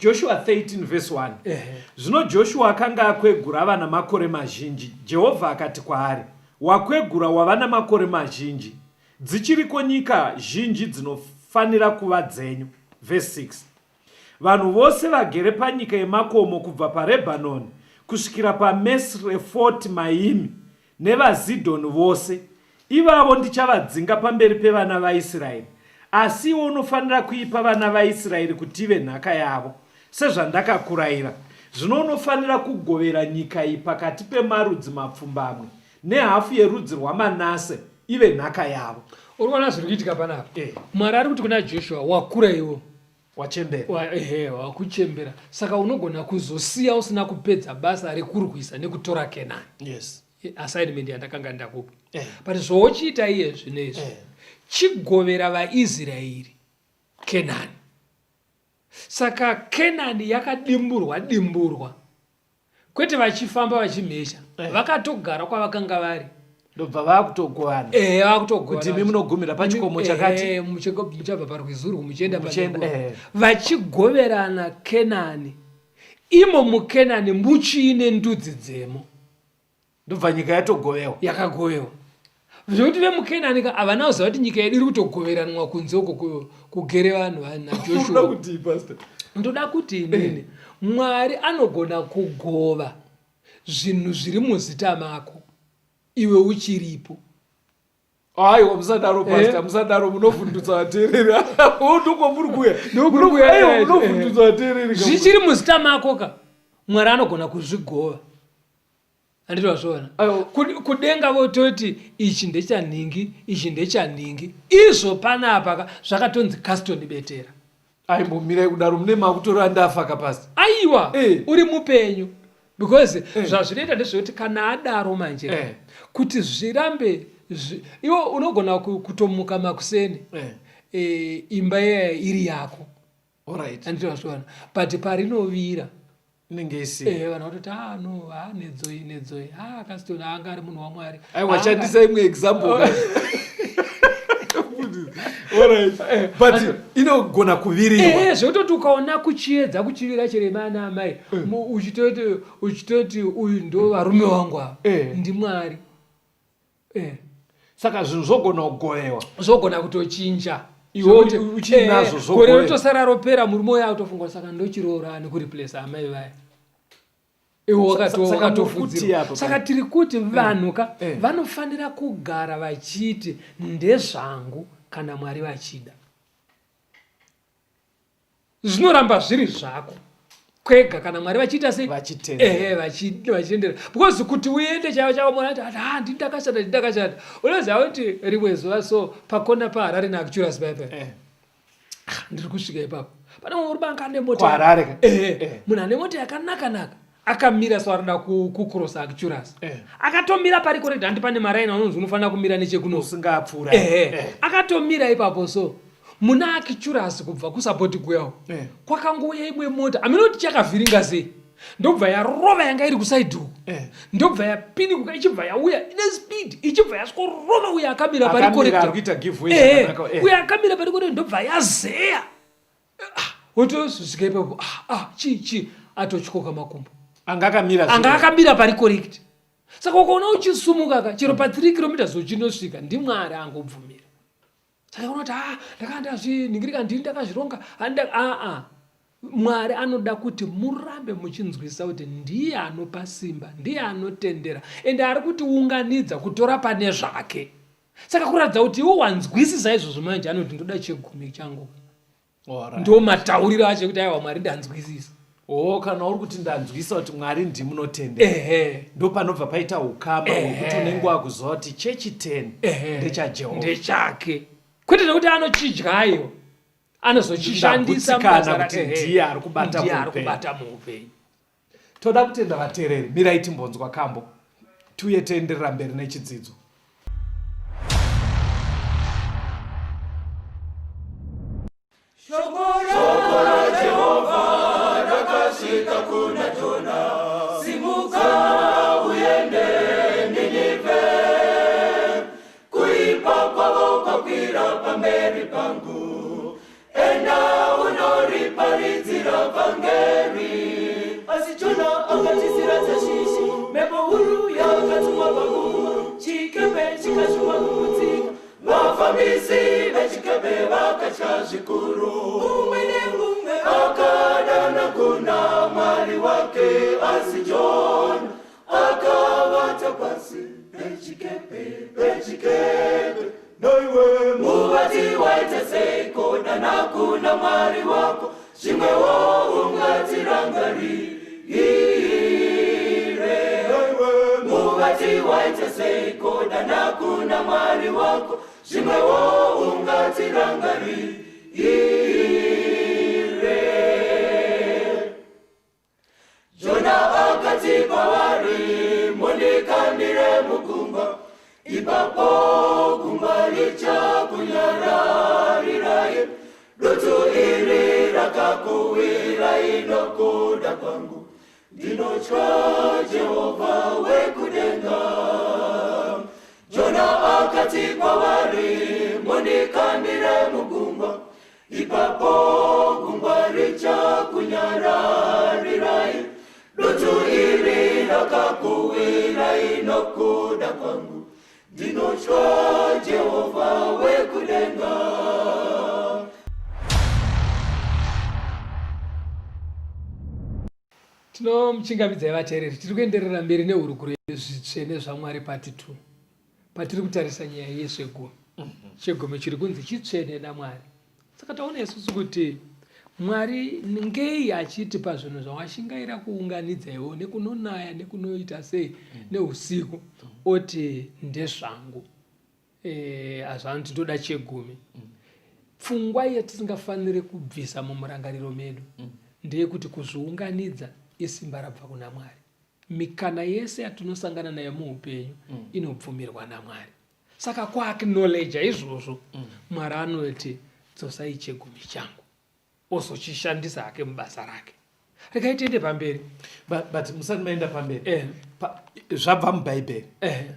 Joshua 13 verse 1. Zvino Joshua akanga akwegura vana makore mazhinji. Jehovha akati kwaari, wakwegura wavana makore mazhinji. Dzichiriko nyika zhinji dzinofanira kuva dzenyu. Verse 6. Vanhu vose vagere panyika yemakomo kubva paRebhanoni kusvikira paMesrefoti Maimi nevaZidhoni vose, ivavo ndichavadzinga pamberi pevana vaIsraeri. Asi iwo unofanira kuipa vana vaIsraeri kuti ive nhaka yavo, sezvandakakurayira. Zvino unofanira kugovera nyika iyi pakati pemarudzi mapfumbamwe nehafu yerudzi rwaManase ive nhaka yavo. Uri kuona zviri kuitika panapa. Mwari ari kuti kuna Joshua, wakura iwo, wachembera. Wakuchembera. Saka unogona kuzosiya usina kupedza basa rekurwisa nekutora Kenani. Yes. Assignment yandakanga ndakupa. But zvochiita iye zvinezvi. Chigovera vaIsraeri Kenani. Saka Kenani yakadimburwa. Kwete vachifamba vachimhesha. Vakatogara kwavakanga vari. Ndobva vakutogowana. Vakutogowana. Kuti imi munogumira pachikomo chakati. Muchabva parwizurwu muchienda panenge. Vachigoverana Kenani. Imo muKenani muchiine ndudzi dzemo. Ndobva nyika yatogovewa. Yakagovewa. Zvekuti vemuKenani havana kuziva kuti nyika yedu iri kutogoveranwa kunze uko kugere vanhu naJoshua. Ndoda kuti inini Mwari anogona kugova zvinhu zviri muzita mako iwe uchiripo. Aiwa, musadaro pastor, musadaro, munovhundutsa vateereri. Ndiko muri kuya. Munovhundutsa vateereri. Zvichiri muzita mako ka Mwari anogona kuzvigova. Handiti wazviona? Kudenga vototi ichi ndechanhingi, ichi ndechanhingi. Izvo panapa zvakatonzi custom betera. Aimbomira kudaro mune makutora ndafa kapasi. Aiwa, uri mupenyu. Because zvazvinoita ndezvekuti kana adaro manje kuti zvirambe iwo unogona kutomuka makuseni imba iri yako. Alright. Handiti wazviona? But parinovira inenge isi. Vanototi nedzoi. Akasitona anga ari munhu waMwari. Washandisa imwe example. Alright. But inogona kuvirirwa. Zvototi ukaona kuchiedza kuchivira chirema naamai uchitoti uyu ndo varume vangu ava ndiMwari. Saka zvinhu zvogona kugovewa. Zvogona kutochinja. Iwe uchinazo zvogona. Gore rotosara ropera murume uya autofunga saka ndochiroorani kuriplace amai vaya. Iwo wakatofudzira. Saka tiri kuti vanhu vanofanira kugara vachiti ndezvangu kana Mwari vachida. Zvinoramba zviri zvako kwega kana Mwari vachiita sei vachitendera. Because kuti uende chavo Mwari ati ndakashata. Unoziva kuti rimwe zuva so pakona paHarare naActuras Bible. Ndiri kusvika ipapo. Pane mumwe uri banga ane mota. Harare. Munhu ane mota yakanaka. akamira sawarida kucrossa Arcturus. Akatomira pari correct handi pane maraina unonzi unofanira kumira nechekuno usingapfura. Akatomira ipapo so muna Arcturus kubva kusapoti kuyawo kwakangouya imwe mota aminoti chakavhiringa sei ndobva yarova yanga iri kusaidi uku ndobva yapinikuka ichibva yauya ine speed ichibva yaskorova uya akamira pari correct uya akamira pari correct ndobva yazeya wotosvika ipapo chi atotyoka makumbo anga akamira pari correct. Saka ukaona uchisumuka ka chero pa 3 km uchinosvika ndimwari angobvumira. Saka unoti ndakandazviningirika ndini ndakazvironga Mwari anoda kuti murambe muchinzwisa kuti ndiye anopa simba, ndiye anotendera, ende ari kuti unganidza kutora pane zvake. Saka kuratidza kuti iwo wanzwisisa izvozvo manje anoti ndoda chegumi changu. Ndo matauriro acho kuti aiwa Mwari ndanzwisisa. Kana uri kuti ndanzwisa kuti Mwari ndimunotendera. Ndo panobva paita ukama hwekuti unenge wakuziva kuti chechi 10 ndechaJehovha. Ndechake. Kwete nekuti anochidyayo. Anozochishandisa mabasa rake ndiye ari kubata muupenyu. Toda kutenda vateereri, mirai timbonzwa kambo tuye tienderera mberi nechidzidzo. Shoko la Jehova rakasvika kuna Jona, simuka uende Ninive, kuipa kwavo kwakwira pamberi pangu, enda unoriparizira vhangeri. Asi Jona akatizira Tashishi, mhepo huru yakatumwa paguva, chikepe chikashuva kumutsika, vafambisi vechikepe vakatya zvikuru. Umwe nemumwe akadana kuna Mwari wake, asi Jona akavata pasi pechikepe. Noiwe muvati waite seiko, dana kuna Mwari wako, zvimwewo ungatirangarire. Muvati waite seiko, dana kuna Mwari wako, zvimwewo ungatirangarire. Jona akati kwavari, mundikandire mugungwa, ipapo gungwa richakunyararirai. Dutu iri rakakuwira inokuda kwangu, ndinotya Jehova wekudenga. Jona akati kwavari, mundikandire mugungwa, ipapo gungwa richakunyararirai. Dutu iri rakakuwira inokuda kwangu, ndinotya Jehova wekudenga. Tinomuchingamidzai vateereri, tiri kuenderera mberi nehurukuro yezvitsvene zvaMwari pati 2 patiri kutarisa nyaya yezvegumi. Chegumi chiri kunzi chitsvene naMwari. Saka taona isusu kuti Mwari ngei achitipa zvinhu zvawashingaira kuunganidzaiwo nekunonaya nekunoita sei neusiku oti ndezvangu. Azvanti ndoda chegumi. Pfungwa yatisingafaniri kubvisa mumurangariro medu ndeyekuti kuzviunganidza isimba rabva kuna Mwari. Mikana yese yatinosangana nayo muupenyu inobvumirwa naMwari. Saka kuacknowledge izvozvo Mwari anoti dzosai chegumi changu, ozochishandisa hake mubasa rake. Regai tiende pamberi. But musati maenda pamberi. Zvabva mubhaibheri.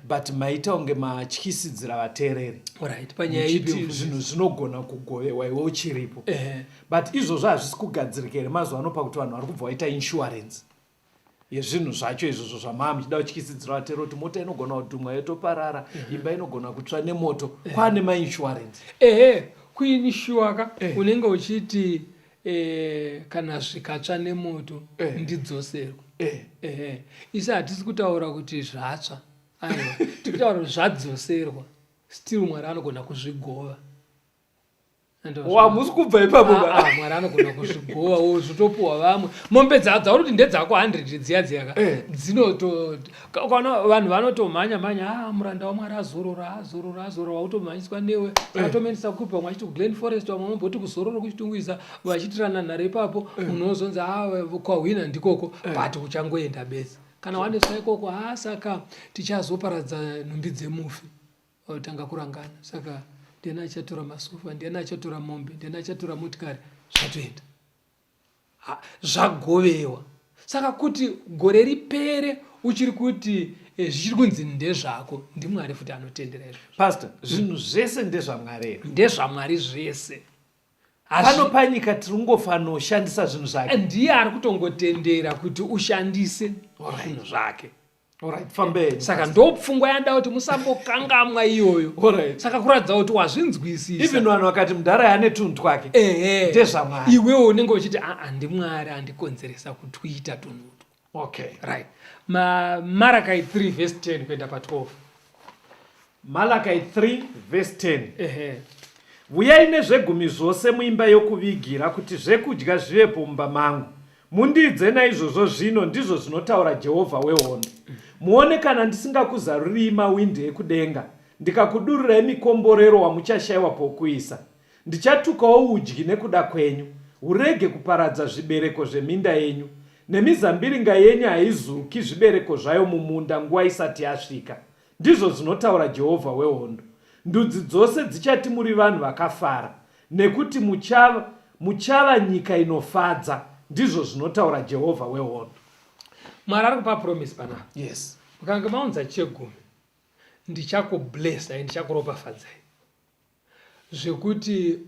But maita unge matyisidzira vateereri. Alright, panyaya ipi zvinhu zvinogona kugovewa iwe uchiripo. But izvozvo hazvisi kugadzirika here mazuva ano pakuti vanhu vari kubva vaita insurance yezvinhu zvacho izvozvo zvamava muchida kutyisidzira vateereri kuti mota inogona kudhumwa yotoparara, imba inogona kutsva nemoto, kwaane mainsurance. Kuinishuwaka unenge uchiti kana zvikatsva nemoto ndidzoserwa. Isi hatisi kutaura kuti zvatsva, tiri kutaura kuti zvadzoserwa, still Mwari anogona kuzvigova. Wamusi kubva ipapo Mwari anogona kuzvigowa zvitopuwa vamwe. Mombe dzauri ndedzako 100 dziya dzinoto vanhu vanotomhanya muranda waMwari azorora wautomhanyiswa newe atomenisa kupa mwachiti kuGlen Forest wamwe momboti kuzorora kuchitungwisa vachitirana nhare ipapo unozonzi kwahwina ndikoko but uchangoenda besa kana waneswa ikoko saka tichazoparadza nhumbi dzemufi tanga kurangana saka ndiani achatora masufa ndiani achatora mombe ndiani achatora motikari zvatoenda zvagovewa saka kuti gore ripere uchiri kuti zvichiri kunzi ndezvako ndiMwari futi anotendera izvo. Pastor, zvinhu zvese ndezvaMwari. NdezvaMwari zvese. Pano panyika tiringofanira kushandisa zvinhu zvake. Ndiye ari kutongotendera kuti ushandise zvinhu zvake. Alright, fambeni. Saka ndopfungwa yanda kuti musambokangamwa iyoyo. Alright. Saka kuratidza kuti wazvinzwisisa. Even vanhu vakati mudhara yane tunhu twake. NdezvaMwari. Iwewe unenge uchiti ndiMwari andikonzeresa kutwita tunhu. Okay. Right. Malachi 3 verse 10 kuenda pa12. Malachi 3 verse 10. Uyai nezvegumi zvose muimba yokuvigira kuti zvekudya zvivepo mumba mangu. Mundidze naizvozvo zvino ndizvo zvinotaura Jehovha wehondo. Muone kana ndisingakuzaruri mawindi ekudenga, ndikakudurirai mikomborero wamuchashayiwa pokuisa. Ndichatukawo udyi nekuda kwenyu, urege kuparadza zvibereko zveminda yenyu, nemizambiringa yenyu haizuki zvibereko zvayo mumunda nguva isati yasvika. Ndizvo zvinotaura Jehovha wehondo. Ndudzi dzose dzichati muri vanhu vakafara, nekuti muchava nyika inofadza. Ndizvo zvinotaura Jehovha wehondo. Mwari ari kupa promise panapa. Yes. Mukange maunza chegumi ndichakublessai ndichakuropafadzai zvekuti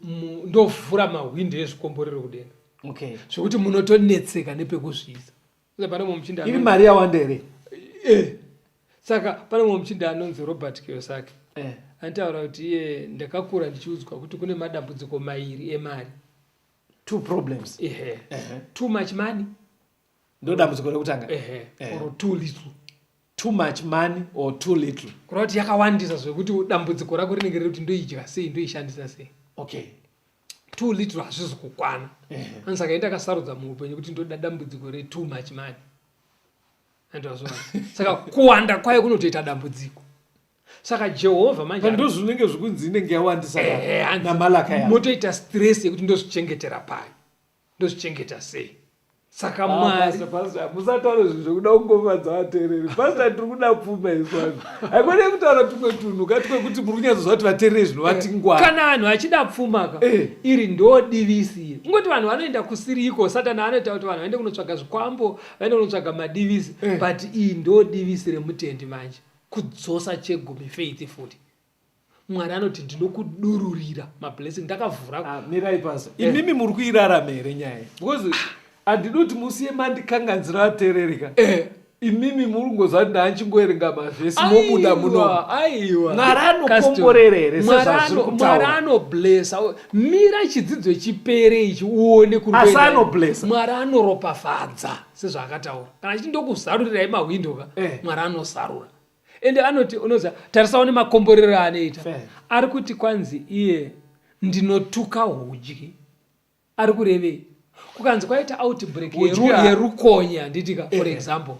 ndovhura mahwindo ezvikomborero kudenga. Okay. Zvekuti munotonetseka nepekuzviisa. Pane mumwe muchinda iri mari yawandere. Saka pane mumwe muchinda anonzi Robert Kiyosaki. Anotaura kuti iye ndakakura ndichiudzwa kuti kune madambudziko mairi emari. Two problems. Too much money. Ndo dambudziko rekutanga. Or too little. Too much money or too little. Kureva kuti yakawandisa zvekuti dambudziko rako rinenge riri kuti ndoidya sei ndoishandisa sei. Okay. Too little hazvizi kukwana. Saka enda kasarudza muupenyu kuti ndoda dambudziko re too much money. Andozvona. Saka kuwanda kwayo kunotoita dambudziko. Saka Jehovha manje ndo zvinenge zvikunzi inenge yawandisa naMalachi yayo. Motoita stress yekuti ndozvichengetera payo. Ndozvichengeta sei. Saka Mwari musataura zvinhu zvekuda kungofadza vateereri. Pastor tiri kuda pfuma iswazvo. Haikone kutaura tumwe tunhu katwe kuti muri kunyatsoziva kuti vateereri zvino vatingwa. Kana vanhu vachida pfuma iri ndodivisi. Ungoti vanhu vanoenda kusiriko Satani anoita kuti vanhu vaende kunotsvaga zvikwambo, vaende kunotsvaga madivisi, but iyi ndodivisi remutendi manje. Kudzosa chegumi faithfully. Mwari anoti ndinokudururira mablessing ndakavhura. Mirai Pastor. Imimi muri kuirarama here nyaya. Because handidi kuti musiye mandikanganzira vateererika. Imimi muri kungozva ndanchingoerenga mavhesi mobuda muno. Aiwa. Mwari anokomborera here sezvazviri kutaura. Mwari anoblessa. Mira chidzidzo chipere ichi uone kuri. Asi anoblessa. Mwari anoropafadza sezvaakataura. Kana chindokuzarurirai mahwindo Mwari anosarura. Ende anoti unoza tarisawo nemakomborero anoita. Ari kuti kwanzi iye ndinotuka udyi. Ari kurevei. Kukanzi kwaita outbreak yerukonya nditika for example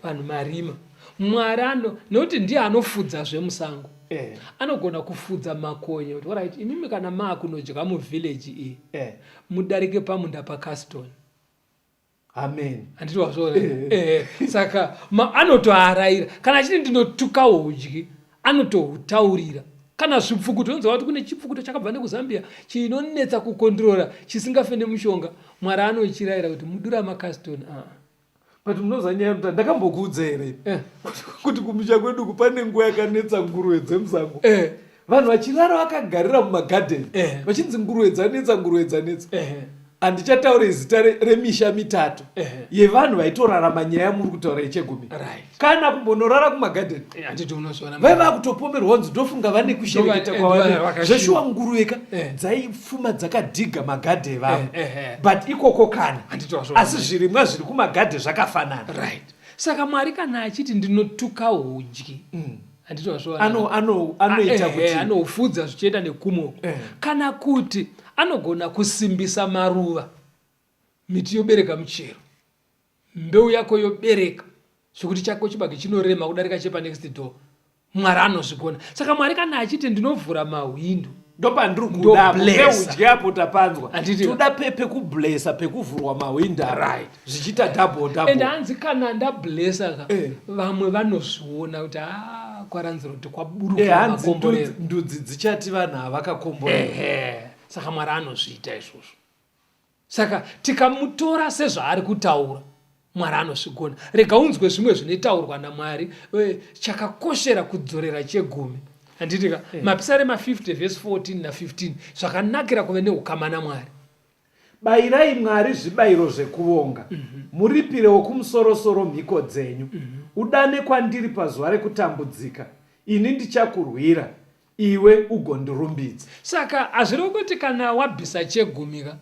vanhu marima. Mwari nokuti ndiye anofudza zvemusango. Anogona kufudza makonya kuti alright imimi kana maakunodya muvillage iyi mudarike pamunda paCaston. Amen. Handiti wazvona. Saka anotoarayira kana achiti ndinotuka udyi anotohutaurira. Kana zvipfukuto unonzwa kuti kune chipfukuto chakabva nekuzambia chinonetsa kukontrora chisingafende mushonga. Mwari anochirayira kuti mudura maCaston. But munoziva nyaya yekuti ndakambokuudza here kuti kumusha kwedu kupane nguva yakanetsa nguruve dzemusango. Vanhu vachirara vakagarira mumagadheni vachinzi nguruve dzanetsa. Handichataure zita remisha mitatu yevanhu vaitorarama nyaya muri kutaura yechegumi. Kana kumbonorara kumagadheni vaiva kutopomerwa nzi ndofunga vane kushereketa kwavari zveshuwa nguruveka dzaipfuma dzakadhiga magadhe evanhu but ikoko kana asi zvirimwa zviri kumagadhe zvakafanana. Saka Mwari kana achiti ndinotuka udyi anoita kuti anofudza zvichienda nekumo kana kuti anogona kusimbisa maruva, miti yobereka muchero, mbeu yako yobereka, zvokuti chako chibage chinorema kudarika chepa next door. Mwari anozvigona. Saka Mwari kana achiti ndinovhura mahwindo, ndopandiri kuda udyapo tapanzwa toda pekublesa pekuvhurwa mahwindo right, zvichiita double. And hanzi kana ndablesa ka vamwe vanozviona kuti kwaranzira kuti kwaburuka makomborero, ndudzi dzichati vanhu havakakomborera. Saka Mwari anozviita izvozvo. Saka tikamutora sezvaari kutaura, Mwari anozvigona. Rega unzwe zvimwe zvinotaurwa naMwari, chakakoshera kudzorera chegumi. Handitika Mapisarema 50 verse 14 na 15 zvakanakira kuve neukama naMwari. Bayirai Mwari zvibayiro zvekuvonga, muripire wokumusoro-soro mhiko dzenyu, udane kwandiri pazuva rekutambudzika, ini ndichakurwira, iwe ugondirumbidza. Saka hazviri kuti kana wabvisa chegumika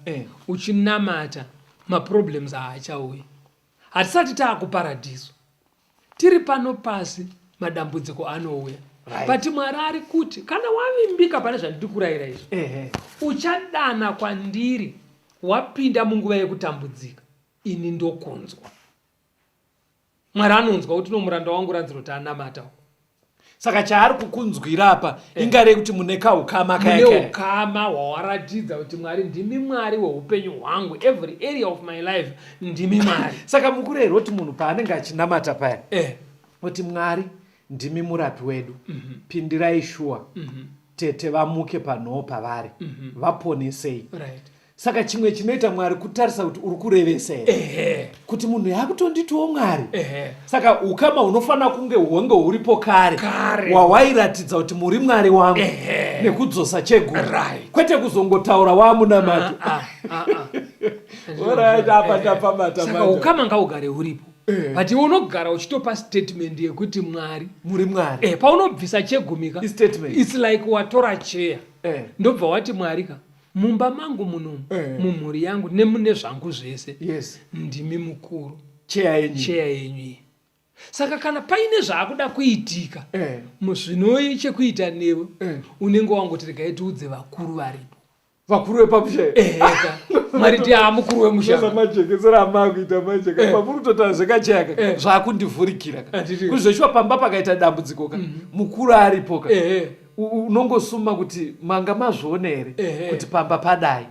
uchinamata maproblems haachauyi. Hatisati taakuparadhiso, tiri pano pasi madambudziko anouya. But Mwari ari kuti kana wavimbika pane zvandiri kurayira izvi, uchadana kwandiri wapinda munguva yekutambudzika, ini ndokunzwa. Mwari anonzwa kuti nomuranda wangu ranziro kuti anamata. Saka chaari kukunzwira apa ingare kuti mune kaukama kayake. Mune ukama hwawaratidza kuti Mwari ndimi Mwari weupenyu hwangu, every area of my life ndimi Mwari. Saka mukurero kuti munhu paanenge achinamata paya kuti Mwari ndimi murapi wedu, pindirai shuwa, tete vamuke panhoo pavari, vaponesei. Saka chimwe chinoita Mwari kutarisa kuti uri kurevesa here, kuti munhu yakutonditiwo Mwari. Saka ukama hunofanira kunge honge huripo kare wawairatidza kuti muri Mwari wangu nekudzosa chegumi, kwete kuzongotaura wamunamata. Saka ukama ngaugare huripo, but unogara uchitopa statement yekuti Mwari muri Mwari. Paunobvisa chegumika, it's like watora chair, ndobva wati Mwari ka mumba mangu munomu, mumhuri yangu nemune zvangu zvese, ndimi mukuru, cheya yenyu. Saka kana paine zvaakuda kuitika muzvinoi chekuita newe, unenge wangoti regai tiudze vakuru varipo, vakuru vepamusha. Mwari ti mukuru wemusha majekesera amakuita majeka papuri kutota zvakacheka zvakundivhurikira kuzveshuwa pamba pakaita dambudziko mukuru aripo unongosuma kuti manga mazviona here kuti pamba padai.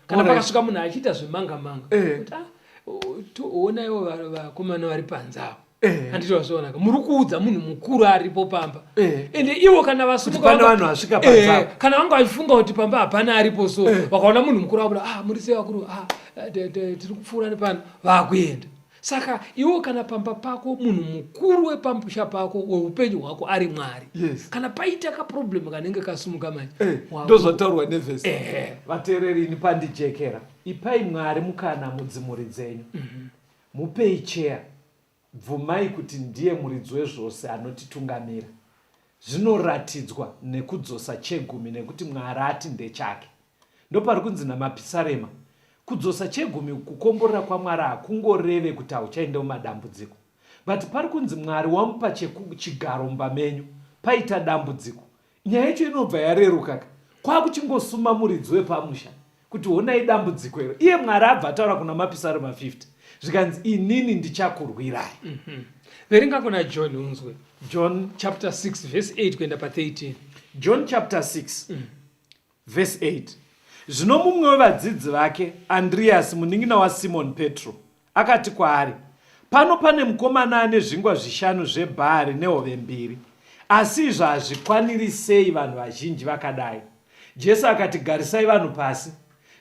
Kana pakasvika munhu achiita zvemanga-manga kuti ona ivo vakomana vari panzavo, handiti wazviona ka muri kuudza munhu mukuru aripo pamba, ende ivo kana vasvika panzavo, kana vanga vachifunga kuti pamba hapana aripo, so vakaona munhu mukuru vabuda muri sei vakuru, tiri kupfuura nepano, vakuenda. Saka iwo kana pamba pako munhu mukuru wepamusha pako weupenyu hwako ari Mwari, kana paita kaproblemu kanenge kasumuka manje, ndozvataurwa nevhesi. Vateereri ini pandijekera, ipai Mwari mukana mudzimuri dzenyu, mupei cheya, bvumai kuti ndiye muridzi wezvose anotitungamira. Zvinoratidzwa nekudzosa chegumi nekuti Mwari ati ndechake. Ndopari kunzi naMapisarema, kudzosa chegumi kukomborera kwaMwari hakungoreve kuti hauchaenda mumadambudziko, but pari kunzi Mwari wamupa chigaro mumba menyu paita dambudziko. Nyaya yacho inobva yareruka, kwakuchingosuma muridzi wepamusha kuti honai dambudziko iro. Iye Mwari abva ataura kuna Mapisarema 50 zvikanzi inini ndichakurwirai. Verenga kuna John unzwe, John chapter 6 verse 8 kuenda pa13. John chapter 6 verse 8. Zvino mumwe wevadzidzi vake, Andreas munin'ina waSimoni Petro, akati kwaari, pano pane mukomana ane zvingwa 5 zvebhari nehove 2, asi izvo hazvikwanirisei vanhu vazhinji vakadai. Jesu akati, garisai vanhu pasi.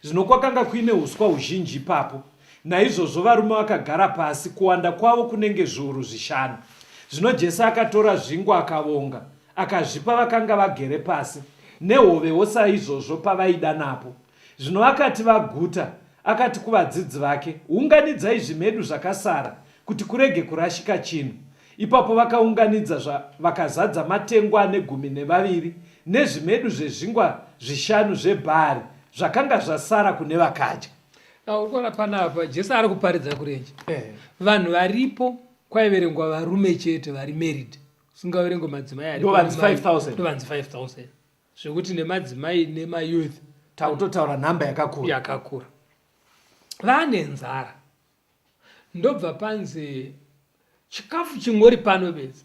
Zvino kwakanga kuine uswa huzhinji ipapo, naizvozvo varume vakagara pasi, kuwanda kwavo kunenge zviuru 5. Zvino Jesu akatora zvingwa akavonga, akazvipa vakanga vagere pasi, nehovewo saizvozvo pavaida napo. Zvino akati vaguta, akati kuvadzidzi vake, unganidzai zvimedu zvakasara kuti kurege kurashika chinhu. Ipapo vakaunganidza vakazadza matengu ane 12 nezvimedu zvezvingwa 5 zvebhari zvakanga zvasara kune vakadya. Urikuona panapa Jesu ari kuparidza kurenje. Vanhu varipo kwaiverengwa varume chete vari married, usingaverengwa madzimai aripo. Ndovanzi 5,000. Ndovanzi 5,000. Zvekuti nemadzimai nemayouth Tautotaura nhamba yakakura. Vane nzara. Ndobva panzi chikafu chingori pano bedzi.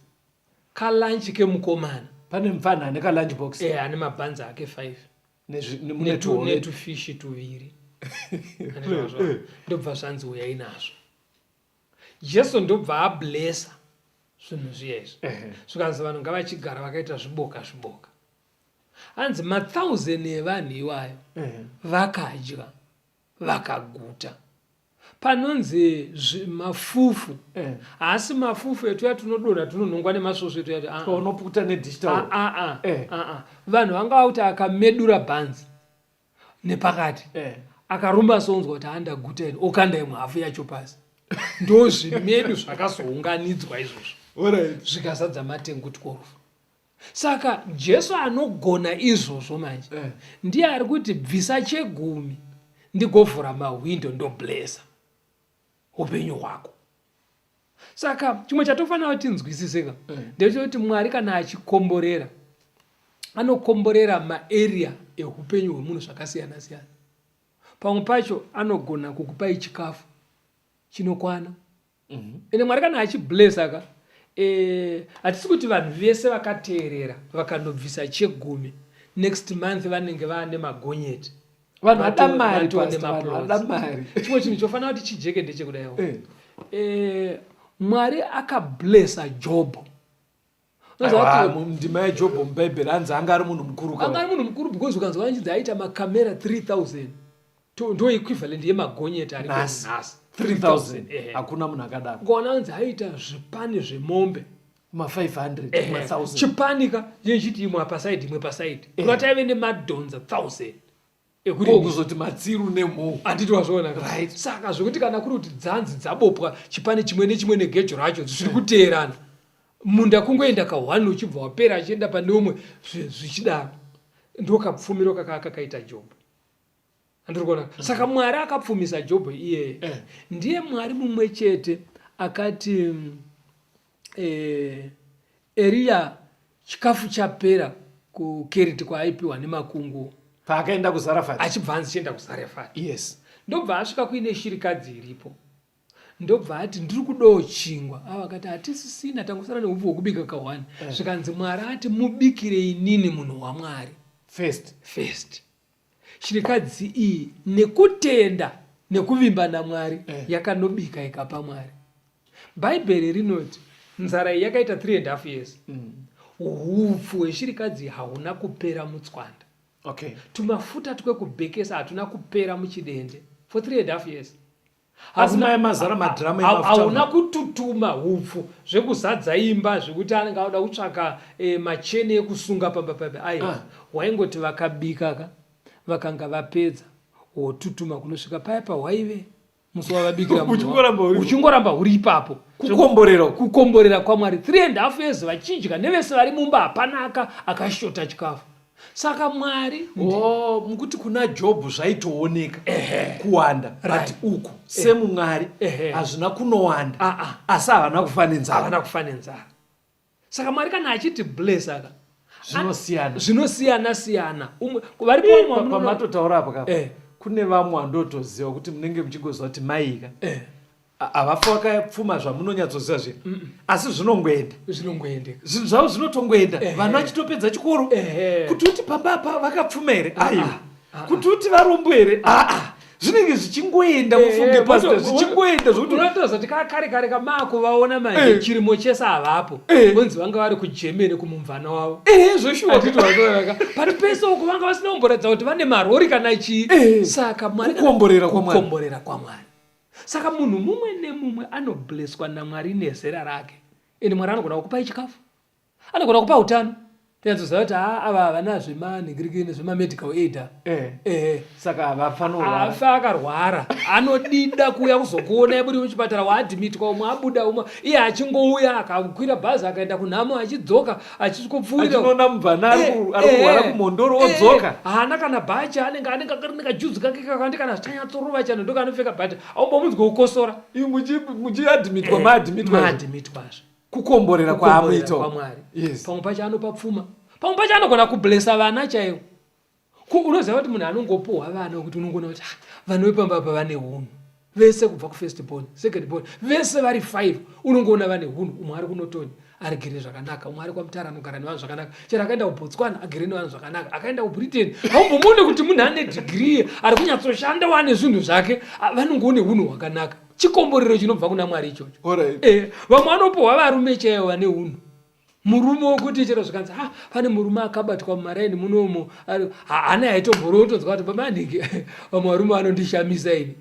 Kalanchi kemukomana. Pane mfana ane ka lunch box. Ane mabhanza ake 5. Netu fish 2. Ndobva zvanzi uyai nazvo. Jesu ndobva ablessa zvinhu zviyezvo. Zvikanzi vanhu ngavachigara vakaita zviboka. Hanzi 1,000 evanhu iwayo vakadya vakaguta. Panonzi mafufu. Asi mafufu etu yatunodonha tunonhongwa nemasvosvo etu yati unoputa nedigital. Vanhu vanga kuti akamedura bhanzi nepakati akarumba sonzwa kuti andaguta ine okanda imwe hafu yacho pasi. Ndo zvimedu zvakazounganidzwa izvozvo zvikazadza matengu 12. Saka Jesu anogona izvozvo manje ndiye ari kuti bvisa chegumi ndigovhura mahwindo ndoblessa upenyu hwako. Saka chimwe chatofanira kuti tinzwisiseka ndechekuti Mwari kana achikomborera anokomborera maarea eupenyu hwemunhu zvakasiyana siyana. Pamwe pacho anogona kukupai chikafu chinokwana. Ene Mwari kana achiblessa ka hatisi kuti vanhu vese vakateerera vakandobvisa chegumi next month vanenge vaane magonyeti. Vanhu vada mari. Chimwe chinhu chofanira kuti chijeke ndechekudayo. Mwari akablessa Jobho. Ndima yaJobho mubhaibheri anzi anga ari munhu mukuru. Anga ari munhu mukuru because ukanzwa vanchinzi aita makamera 3,000. Ndo equivalent yemagonyeti ari nhasi. 3,000. Hakuna munhu akadaro. Ngona anzi aita zvipani zvemombe 500 1000. Chipanika yechiti imwe pasaidi. Kunoti ave nemadhonza 1,000. Kuzoti matsiru nemhou anditi wazvoona right. Saka zvokuti kana kuri kuti dzanzi dzabopwa chipane chimwe nechimwe negejo racho zviri kuteerana munda kungoenda ka1 uchibva wapera achienda pane umwe zvichidaro ndokapfumiro kakaita Jobho. Andiri kuona. Saka Mwari akapfumisa Jobho iye ndiye Mwari mumwe chete akati Eria chikafu chapera kukeriti kwaaipiwa nemakungu paakaenda kuZarefati achibva anzienda kuZarefati. Yes. Ndobva asvika kuine shirikadzi iripo. Ndobva ati ndiri kudawo chingwa. Akati hatisisina tangosara neupfu hwekubika ka1. Zvikanzi Mwari ati mubikire inini munhu waMwari first. Shirikadzi iyi nekutenda nekuvimba naMwari yakanobika ikapa Mwari. Bhaibheri rinoti nzara iyi yakaita 3.5 years. Upfu hweshirikadzi hauna kupera mutswanda. Okay. Tumafuta twekubhekesa hatuna kupera muchidende for 3.5 years. Hauna kututuma upfu zvekuzadza imba zvekuti anenge auda kutsvaka machene ekusunga pamba. Aiwa waingoti vakabika vakanga vapedza wotutuma kunosvika paya pawaive musi wavabikira uchingoramba uri ipapo. Kukomborera kwaMwari 3.5 years vachidya nevese vari mumba hapanaka akashota chikafu. Saka Mwari mukuti kuna Jobho zvaitooneka kuwanda but uku semuMwari hazvina kunowanda asi havana kufa nenzara. Saka Mwari kana achiti blessa zvinosiyana. Vari pamatotaura apa kune vamwe vandotoziva kuti munenge muchigozva kuti maika havafa vakapfuma zvamunonyatsoziva zvino asi zvinongoenda zvinhu zvavo zvinotongoenda vanhu vachitopedza chikoro kuti uti pambapa vakapfuma here aiwa kuti uti varombo here zvinenge zvichingoenda mufunge pasita zvichingoenda zvokuti unatoza kuti kare kamako vaona manje chirimo chese havapo vonzi vanga vari kuGermany kumumvana wavo but pese uko vanga vasina kumboratidza kuti vane marori kana chii. Saka Mwari kukomborera kwaMwari. Saka munhu mumwe nemumwe anoblesswa naMwari nezera rake. Ende Mwari anogona kukupai chikafu, anogona kukupa utano. Tinyazoziva kuti ava havana zvemanhingiriki nezvemamedical aid. Saka hafa akarwara anodida kuuya kuzokuona iburi muchipatara waadhimitwa umwe abuda umwe iye achingouya akakwira bhazi akaenda kunhamo achidzoka achikupfuurira mubvana ari kurwara kumondoro odzoka haana kana bhachi anenge nekajudzi kake kakandi kana zvitanyatsorova chano ndoka anopfeka bhachi aumbomunzwe kukosora muchiadhimitwa maadhimitwazve. Kukomborera kwaMwari. Pamwe pacho anopa pfuma, pamwe pacho anogona kublessa vana chaivo. Unoziva kuti munhu anongopuhwa vana kuti unongona kuti vanhu vepamba apa vane hunhu vese kubva kufirst born, second born, vese vari 5 unongoona vane hunhu. Umwe ari kunotoni arigere zvakanaka, umwe ari kwaMutara anogara nevanhu zvakanaka, chero akaenda kuBotswana agere nevanhu zvakanaka, akaenda kuBritain haumbomuone kuti munhu ane degree ari kunyatsoshanda wane zvinhu zvake, vanongoone hunhu hwakanaka. Chikomborero chinobva kuna Mwari ichocho. Vamwe vanopuhwa varume chaivo vane hunhu. Murume wokuti chero zvikanzi pane murume akabatwa mumaraini munomo haana yaitomborotonzwa kuti bamanike vamwe varume vanondishamisa ini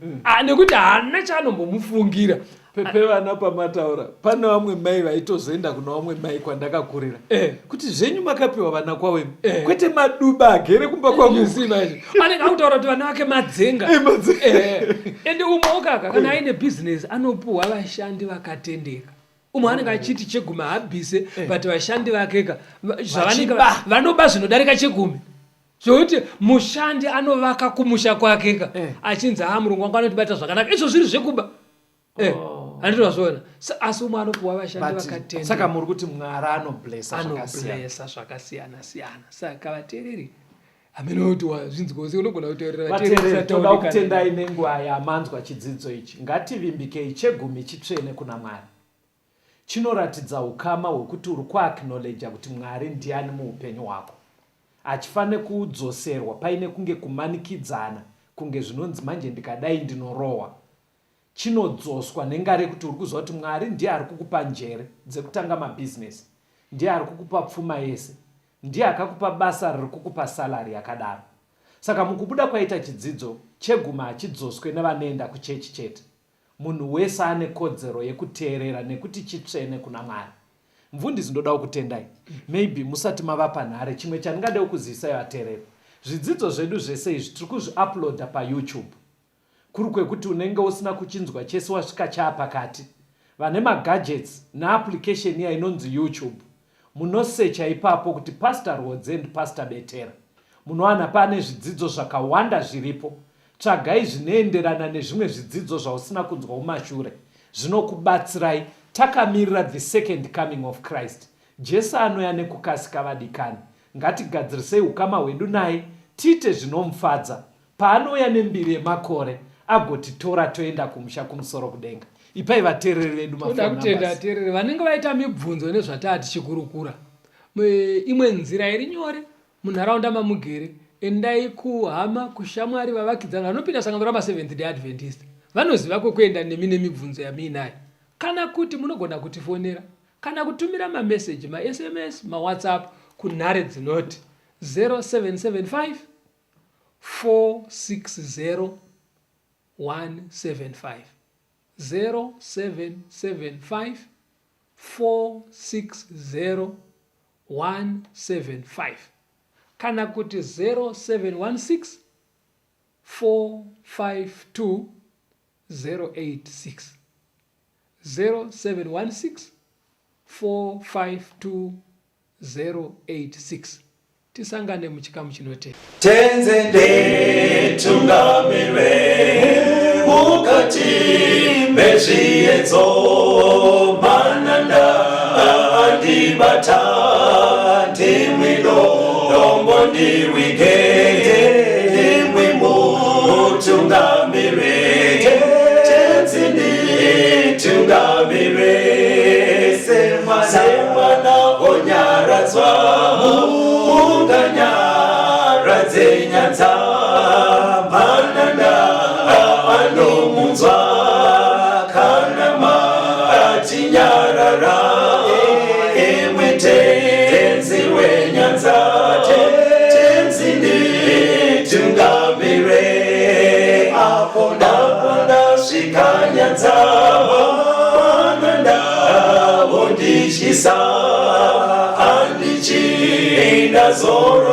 nekuti haana chaanombomufungira. Pepe vana pamataura pane vamwe mai vaitozoenda kuna vamwe mai kwandakakurira kuti zvenyu makapiwa vana kwawemi kwete maduba agere kumba kwamuanenge akutaura kuti vana vake madzenga ende umwe okaka kana aine bhizinesi anopuhwa vashandi vakatendeka. Umwe anenge achiti chegumi habhise but vashandi vakeka zvavanenge vanoba zvinodarika chegumi zvokuti mushandi anovaka kumusha kwakeka achinzi murungu wangu anotibata zvakanaka, izvo zviri zvekuba anditozvaona. Asi umwe anopuhwa vashandi vakatendeka. Saka muri kuti Mwari anoblessa zvakasiyana siyana. Saka vateereri aminoti wazvinzwa sei unogona kuteerera vateereri toda kutendai nenguva yamanzwa chidzidzo ichi. Ngativimbikei chegumi chitsvene kuna Mwari. Chinoratidza ukama hwekuti uri kuacknowledge kuti Mwari ndiani muupenyu hwako. Achifane kudzoserwa paine kunge kumanikidzana, kunge zvinonzi manje ndikadai ndinorohwa. Chinodzoswa nengare kuti uri kuziva kuti Mwari ndiye ari kukupa njere dzekutanga mabhizinesi, ndiye ari kukupa pfuma yese, ndiye akakupa basa riri kukupa salary yakadaro. Saka mukubuda kwaita chidzidzo cheguma hachidzoswe nevanoenda kuchechi chete. Munhu wese ane kodzero yekuteerera nekuti chitsvene kuna Mwari. Mvundisi ndoda kutendai. Maybe musati mava panhare chimwe chandingada kuzivisa vateereri. Zvidzidzo zvedu zvese izvi tiri kuzviuploada paYouTube. Kuri kwekuti unenge usina kuchinzwa chese wasvika chaapakati. Vane magadgets naapplication iya inonzi YouTube. Munosecha ipapo kuti Pastor Rhodzi and Pastor Betera. Munowana pane zvidzidzo zvakawanda zviripo. Tsvagai zvinoenderana nezvimwe zvidzidzo zvausina kunzwa kumashure. Zvinokubatsirai takamirira the second coming of Christ. Jesu anouya nekukasika vadikani. Ngatigadzirisei ukama hwedu naye, tiite zvinomufadza. Paanouya nembiri yemakore agotitora toenda kumusha kumusoro kudenga. Ipai vateereri vedu mafona kutenda vateereri vanenge vaita mibvunzo nezvataa tichikurukura. Imwe nzira iri nyore munharaunda mamugere, endai kuhama kushamwari vavakidzana vanopinda sangano rama Seventh Day Adventist. Vanoziva kwekuenda nemine mibvunzo yamuinayo. Kana kuti munogona kutifonera kana kutumira mameseji, maSMS, maWhatsApp kunhare dzinoti 0775 460 175 0775 460 175 kana kuti 0716 452 086 0716 452 086. Tisangane muchikamu chinotevera. Tenzende tungamirwe mukati mezviedzo mananda andibata ndimwino dombo ndiwigende ndimwimo tungamirwe tenzende tungamirwe semana onyaradzwa unganyara nyanza mananda anomunzwa kanama atinyarara emwete tenzi wenyanza tenzindi tungamire apo ndasvika nyanza mananda ondishisa andichienda zoro